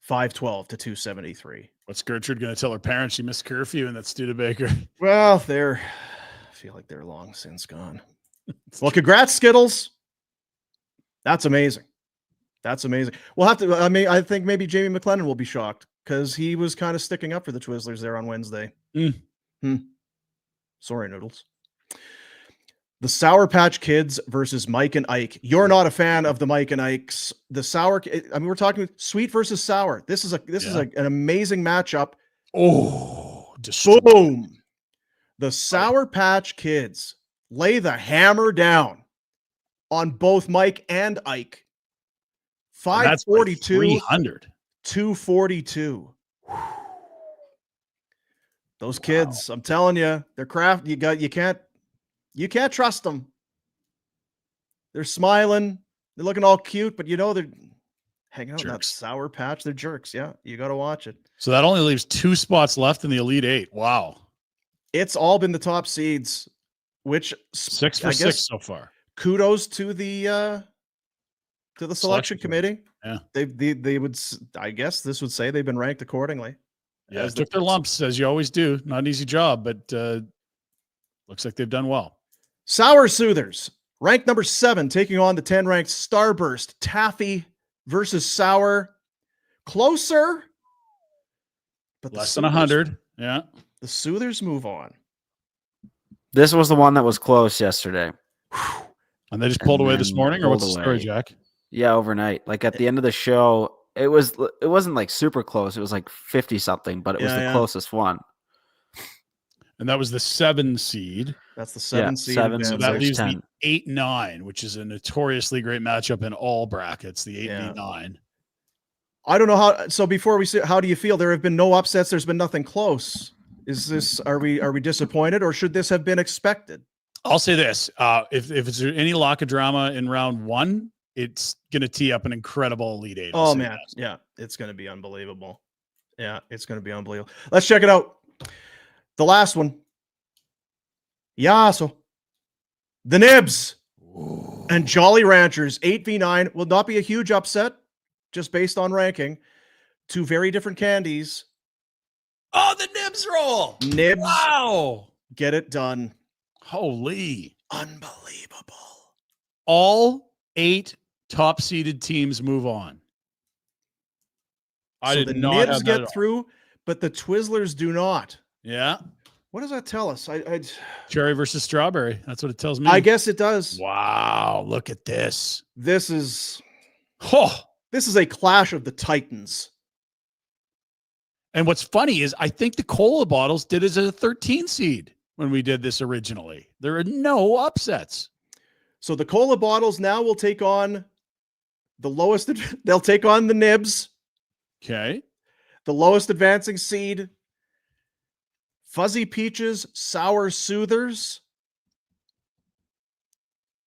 512 to 273. What's Gertrude going to tell her parents she missed curfew and that's Studebaker? Well, I feel like they're long since gone. Well, congrats, Skittles. That's amazing. That's amazing. We'll have to, I think maybe Jamie McLennan will be shocked because he was kind of sticking up for the Twizzlers there on Wednesday. Sorry, Noodles. The Sour Patch Kids versus Mike and Ike. You're not a fan of the Mike and Ikes. The sour, we're talking sweet versus sour. This is an amazing matchup. Oh, boom. The Sour Patch Kids lay the hammer down on both Mike and Ike. 542 300. 242. Those kids, I'm telling you, they're craft. You can't trust them. They're smiling. They're looking all cute, but they're hanging out in that Sour Patch. They're jerks. Yeah, you got to watch it. So that only leaves 2 spots left in the Elite 8. Wow. It's all been the top seeds, which 6 for 6 so far. Kudos to the selection committee. Yeah, they would. I guess this would say they've been ranked accordingly. Yeah, took their lumps as you always do. Not an easy job, but looks like they've done well. Sour Soothers, ranked number 7, taking on the 10-ranked Starburst. Taffy versus Sour, closer, but less than 100. Yeah, the Soothers move on. This was the one that was close yesterday. And they just pulled away this morning, or what's the story, Jack? Yeah, overnight. Like at the end of the show, it wasn't like super close. It was like 50 something, but it was the closest one. And that was the 7 seed. That's the 7 seed. So that leaves 10. The 8-9, which is a notoriously great matchup in all brackets. The 8 and 9. I don't know how. So before we see, how do you feel? There have been no upsets. There's been nothing close. Is this? Are we disappointed, or should this have been expected? I'll say this: if it's any lock of drama in round 1, it's going to tee up an incredible Elite 8. Oh man, yeah, it's going to be unbelievable. Yeah, it's going to be unbelievable. Let's check it out. The last one. Yeah, so the Nibs and Jolly Ranchers 8v9 will not be a huge upset, just based on ranking. 2 very different candies. Oh, the Nibs roll. Nibs. Wow. Get it done. Holy. Unbelievable. All 8 top-seeded teams move on. So the Nibs get through, but the Twizzlers do not. Yeah. What does that tell us? Cherry versus strawberry. That's what it tells me. I guess it does. Wow. Look at this. This is a clash of the Titans. And what's funny is I think the cola bottles did as a 13 seed when we did this originally. There are no upsets. So the cola bottles now will take on the lowest. They'll take on the Nibs. Okay. The lowest advancing seed. Fuzzy Peaches, Sour Soothers.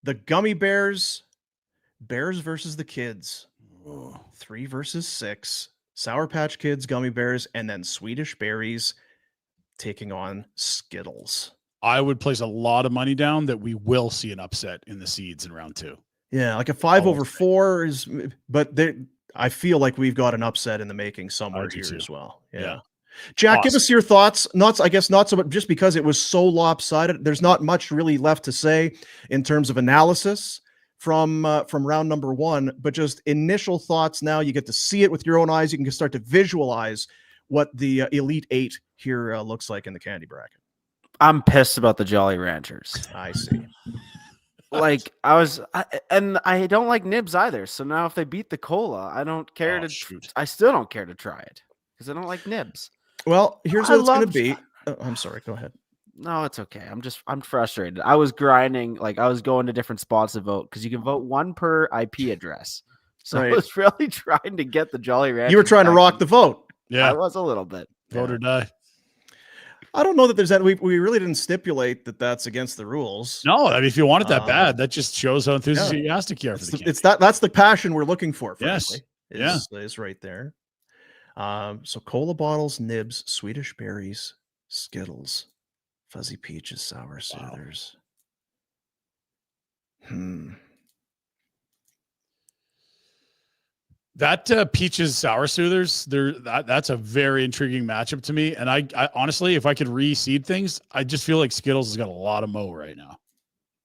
The Gummy Bears. Bears versus the Kids. 3 versus 6. Sour Patch Kids, Gummy Bears, and then Swedish Berries taking on Skittles. I would place a lot of money down that we will see an upset in the seeds in round 2. Yeah, like a 5/4 is, but I feel like we've got an upset in the making somewhere here as well. Yeah. Jack, give us your thoughts. I guess not so much just because it was so lopsided. There's not much really left to say in terms of analysis from round number 1, but just initial thoughts. Now you get to see it with your own eyes. You can start to visualize what the Elite 8 here looks like in the candy bracket. I'm pissed about the Jolly Ranchers. I see. Like and I don't like Nibs either. So now if they beat the cola, I don't care I still don't care to try it because I don't like Nibs. Well, here's what it's going to be. I'm sorry. Go ahead. No, it's okay. I'm frustrated. I was grinding. Like I was going to different spots to vote because you can vote 1 per IP address. So I was really trying to get the Jolly Ranchers. You were trying to rock the vote. Yeah, I was a little bit. Vote or die. I don't know that there's that. We really didn't stipulate that that's against the rules. No, I mean, if you want it that bad, that just shows how enthusiastic you are for the game. That's the passion we're looking for. Yes. Is right there. So cola bottles, Nibs, Swedish Berries, Skittles, Fuzzy Peaches, Sour Soothers. That Peaches Sour Soothers, that's a very intriguing matchup to me. And I honestly, if I could reseed things, I just feel like Skittles has got a lot of mo right now.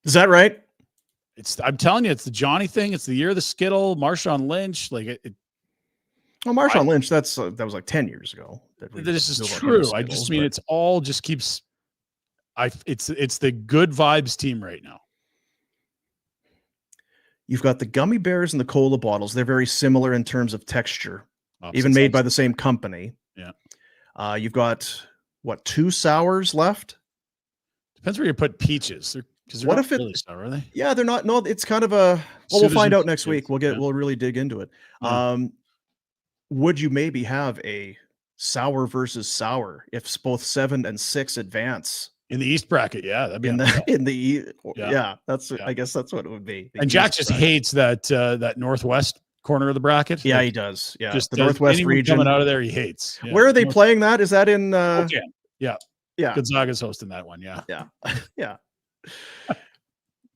Is that right? I'm telling you, it's the Johnny thing. It's the year of the Skittle, Marshawn Lynch. Like Marshawn Lynch, that was like 10 years ago. This is true. I just mean it's all just keeps. It's the good vibes team right now. You've got the Gummy Bears and the cola bottles. They're very similar in terms of texture, even made by the same company. Yeah. You've got 2 sours left? Depends where you put Peaches. What if really sour, are they? Yeah, they're not. No, it's kind of a. Well, we'll find out next week. We'll really dig into it. Yeah. Would you maybe have a sour versus sour if both 7 and 6 advance? In the East bracket, yeah, that'd be I guess that's what it would be. And Jack just hates that Northwest corner of the bracket. Yeah, he does. Yeah, just the Northwest anyone region coming out of there, he hates. Yeah. Where are they playing that? Is that in? Yeah. Gonzaga's hosting that one. Yeah. Yeah.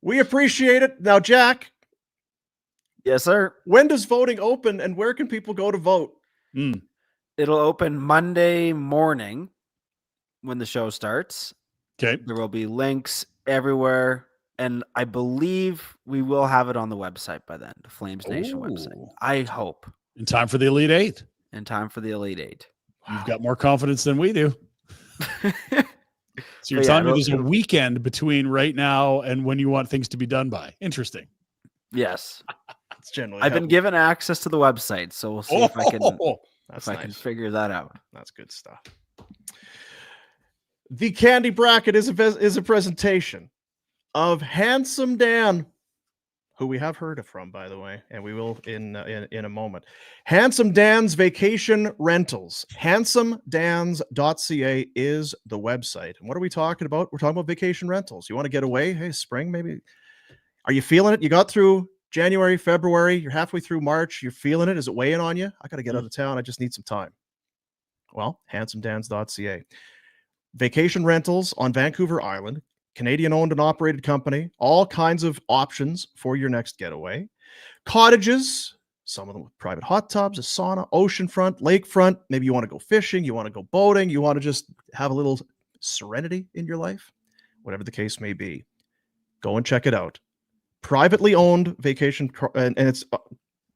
We appreciate it. Now, Jack. Yes, sir. When does voting open, and where can people go to vote? It'll open Monday morning when the show starts. Okay. There will be links everywhere. And I believe we will have it on the website by then, the FlamesNation website. I hope. In time for the Elite Eight. In time for the Elite Eight. You've got more confidence than we do. So you're telling me there's a weekend between right now and when you want things to be done by. Interesting. Yes. It's generally I've been given access to the website, so we'll see if I can That's I can figure that out. That's good stuff. The Candy Bracket is a presentation of Handsome Dan, who we have heard from, by the way, and we will in a moment. Handsome Dan's Vacation Rentals. HandsomeDans.ca is the website. And what are we talking about? We're talking about vacation rentals. You want to get away? Hey, spring, maybe. Are you feeling it? You got through January, February. You're halfway through March. You're feeling it. Is it weighing on you? I got to get out of town. I just need some time. Well, HandsomeDans.ca. Vacation rentals on Vancouver Island. Canadian owned and operated company, all kinds of options for your next getaway. Cottages, some of them with private hot tubs, a sauna, oceanfront, lakefront. Maybe you want to go fishing, you want to go boating, you want to just have a little serenity in your life, whatever the case may be. Go and check it out. Privately owned vacation, and it's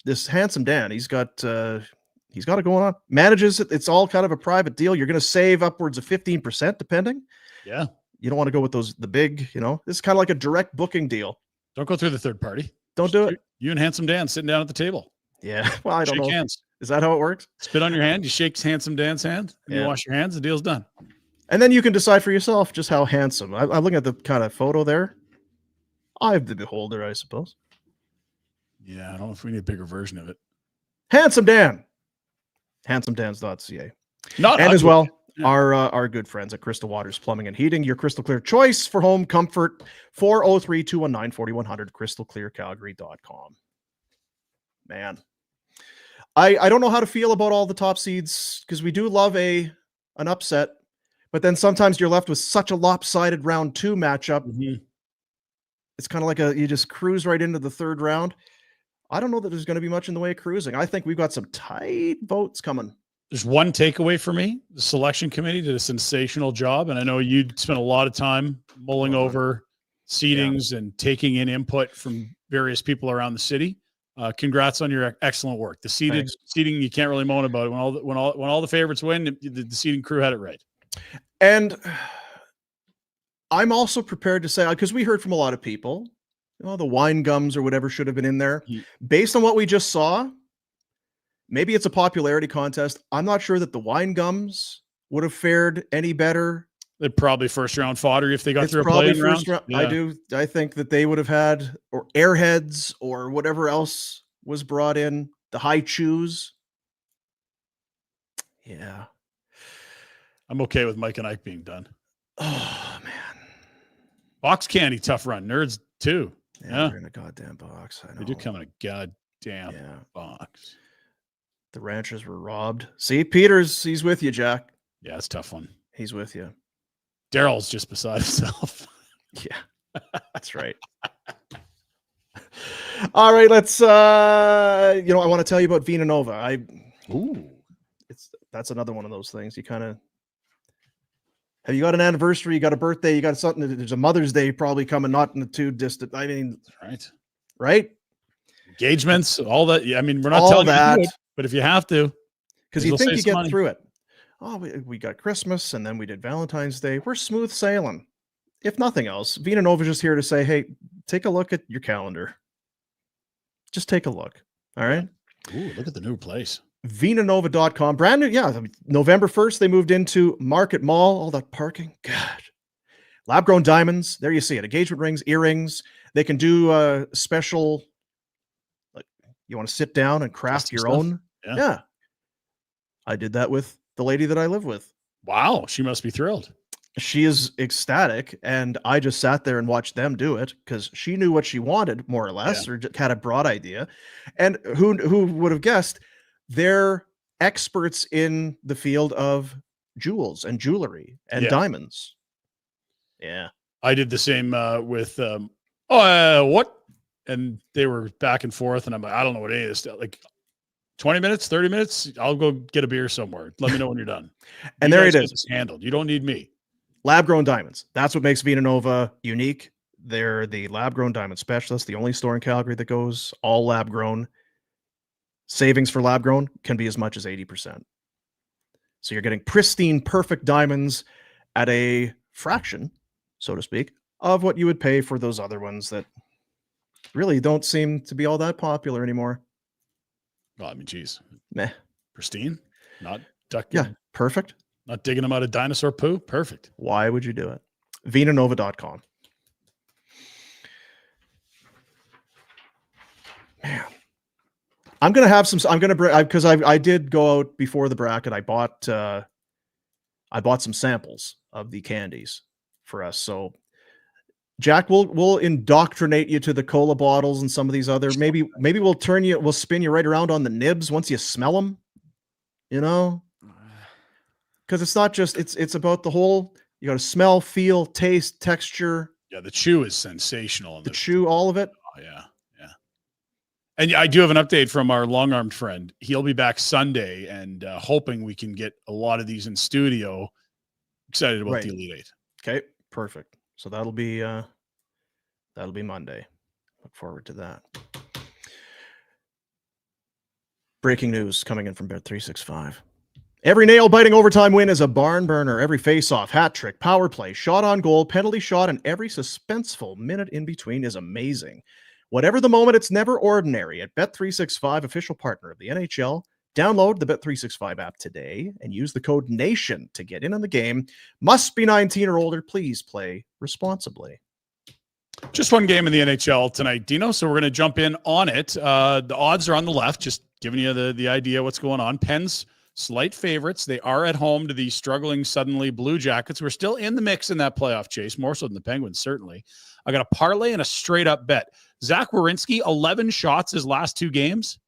this Handsome Dan. He's got it going on. Manages it. It's all kind of a private deal. You're going to save upwards of 15%, depending. Yeah. You don't want to go with the big, this is kind of like a direct booking deal. Don't go through the third party. Don't do it. You and Handsome Dan sitting down at the table. Yeah. Well, I don't know. Shake hands. Is that how it works? Spit on your hand. You shake Handsome Dan's hand. And you wash your hands. The deal's done. And then you can decide for yourself just how handsome. I'm looking at the kind of photo there. I'm the beholder, I suppose. Yeah. I don't know if we need a bigger version of it. Handsome Dan. HandsomeDans.ca. And as well, our good friends at Crystal Waters Plumbing and Heating, your crystal clear choice for home comfort. 403-219-4100, crystalclearcalgary.com. Man, I don't know how to feel about all the top seeds, because we do love an upset, but then sometimes you're left with such a lopsided round 2 matchup. Mm-hmm. It's kind of like you just cruise right into the third round. I don't know that there's going to be much in the way of cruising. I think we've got some tight votes coming. There's one takeaway for me. The selection committee did a sensational job. And I know you spent a lot of time mulling over seedings and taking in input from various people around the city. Congrats on your excellent work. The seeding, you can't really moan about it. When all the favorites win, the seeding crew had it right. And I'm also prepared to say, because we heard from a lot of people, the wine gums or whatever should have been in there. Based on what we just saw, maybe it's a popularity contest. I'm not sure that the wine gums would have fared any better. They're probably first round fodder if they got through a play-in round. Yeah. I think that they would have had, or airheads or whatever else was brought in, the high chews. Yeah. I'm okay with Mike and Ike being done. Oh, man. Box candy, tough run. Nerds, too. Yeah. They're in a goddamn box. I know. They do come in a goddamn box. The ranchers were robbed. See, Peters, he's with you, Jack. Yeah, it's a tough one. He's with you. Daryl's just beside himself. Yeah, that's right. All right, let's I want to tell you about Vina Nova. That's another one of those things. You kind of have you got an anniversary, you got a birthday, you got something. There's a Mother's Day probably coming, not in the too distant. I mean, right? Engagements, all that. Yeah, I mean, we're not telling you to do it, but if you have to, because you think you get through it. Oh, we got Christmas and then we did Valentine's Day. We're smooth sailing. If nothing else, Vina Nova is just here to say, hey, take a look at your calendar. Just take a look. All right. Ooh, look at the new place. VinaNova.com. Brand new. Yeah. November 1st, they moved into Market Mall. All that parking. God. Lab grown diamonds. There you see it. Engagement rings, earrings. They can do special, like you want to sit down and craft your own. Yeah. I did that with the lady that I live with. Wow. She must be thrilled. She is ecstatic, and I just sat there and watched them do it because she knew what she wanted, more or less, or just had a broad idea. And who would have guessed they're experts in the field of jewels and jewelry and diamonds. Yeah. I did the same with what? And they were back and forth, and I'm like, I don't know what it is. Like 20 minutes, 30 minutes, I'll go get a beer somewhere. Let me know when you're done. And there it is. Handled. You don't need me. Lab-grown diamonds. That's what makes Vina Nova unique. They're the lab-grown diamond specialist, the only store in Calgary that goes all lab-grown. Savings for lab-grown can be as much as 80%. So you're getting pristine, perfect diamonds at a fraction, so to speak, of what you would pay for those other ones that really don't seem to be all that popular anymore. Well, I mean, geez. Meh. Pristine? Not ducking. Yeah, perfect. Not digging them out of dinosaur poo? Perfect. Why would you do it? VinaNova.com. Man. I'm going to have some, because I did go out before the bracket. I bought some samples of the candies for us. So Jack, we'll indoctrinate you to the cola bottles and some of these other, maybe we'll spin you right around on the nibs once you smell them, you know, because it's not just, it's about the whole, you got to smell, feel, taste, texture. Yeah. The chew is sensational. The chew, all of it. Oh, yeah. And I do have an update from our long-armed friend. He'll be back Sunday, and hoping we can get a lot of these in studio. Excited about the Elite Eight. Okay, perfect. So that'll be Monday. Look forward to that. Breaking news coming in from Bet365. Every nail-biting overtime win is a barn burner. Every face-off, hat trick, power play, shot on goal, penalty shot, and every suspenseful minute in between is amazing. Whatever the moment, it's never ordinary at Bet365, official partner of the NHL. Download the Bet365 app today and use the code NATION to get in on the game. Must be 19 or older. Please play responsibly. Just one game in the NHL tonight, Dino, so we're going to jump in on it. The odds are on the left, just giving you the idea what's going on. Pens, slight favorites. They are at home to the struggling suddenly Blue Jackets. We're still in the mix in that playoff chase, more so than the Penguins, certainly. I got a parlay and a straight-up bet. Zach Werenski, 11 shots his last two games,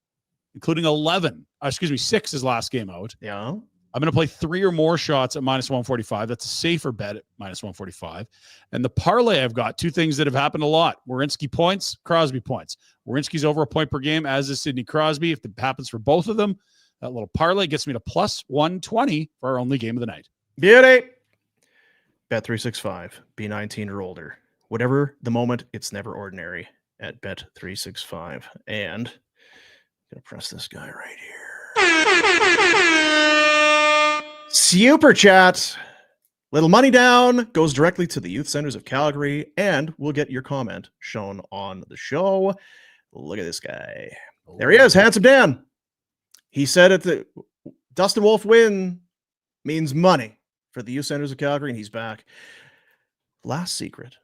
including 6 his last game out. Yeah. I'm going to play 3 or more shots at minus 145. That's a safer bet at minus 145. And the parlay I've got 2 things that have happened a lot. Werenski points, Crosby points. Werenski's over a point per game, as is Sidney Crosby. If it happens for both of them, that little parlay gets me to plus 120 for our only game of the night. Beauty. Bet365. Be 19 or older. Whatever the moment, it's never ordinary at Bet365. And I'm going to press this guy right here. Super chat. Little money down goes directly to the Youth Centers of Calgary, and we'll get your comment shown on the show. Look at this guy. There he is, Handsome Dan. He said the Dustin Wolf win means money for the Youth Centers of Calgary, and he's back. Last secret.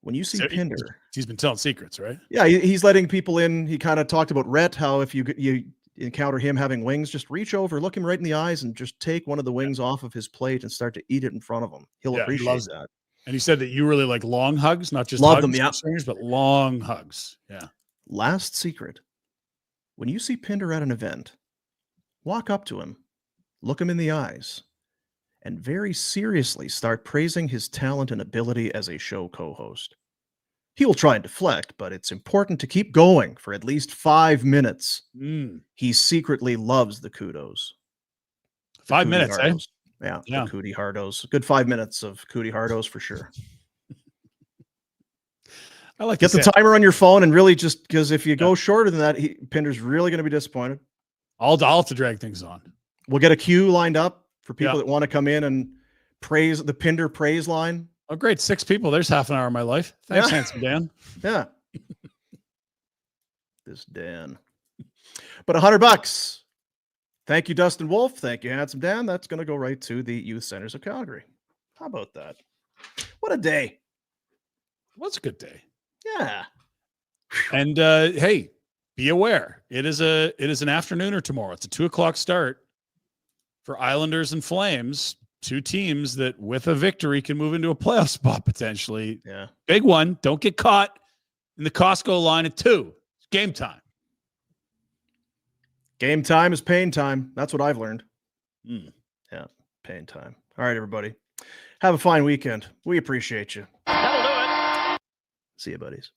When you see Pinder, he's been telling secrets, right? Yeah, he's letting people in. He kind of talked about Rhett, how if you encounter him having wings, just reach over, look him right in the eyes, and just take one of the wings off of his plate and start to eat it in front of him. He'll appreciate that. And he said that you really like long hugs, not just love hugs, them, but long hugs. Yeah. Last secret. When you see Pinder at an event, walk up to him, look him in the eyes, and very seriously start praising his talent and ability as a show co-host. He will try and deflect, but it's important to keep going for at least 5 minutes. He secretly loves the kudos. 5 minutes, eh? Yeah. The Cootie Hardos. Good 5 minutes of Cootie Hardos for sure. I like Get the timer on your phone and really just, because if you go shorter than that, Pinder's really going to be disappointed. I'll have to drag things on. We'll get a queue lined up for people that want to come in and praise the Pinder praise line. Oh, great. 6 people. There's half an hour of my life. Thanks, Handsome Dan. Yeah. This Dan. But $100. Thank you, Dustin Wolf. Thank you, Handsome Dan. That's going to go right to the Youth Centers of Calgary. How about that? What a day. What's a good day? Yeah. And hey, be aware. It is an afternooner tomorrow. It's a 2:00 start for Islanders and Flames. two teams that with a victory can move into a playoff spot potentially. Yeah. Big one. Don't get caught in the Costco line at 2. It's game time. Game time is pain time. That's what I've learned. Yeah, pain time. All right, everybody. Have a fine weekend. We appreciate you. That'll do it. See you, buddies.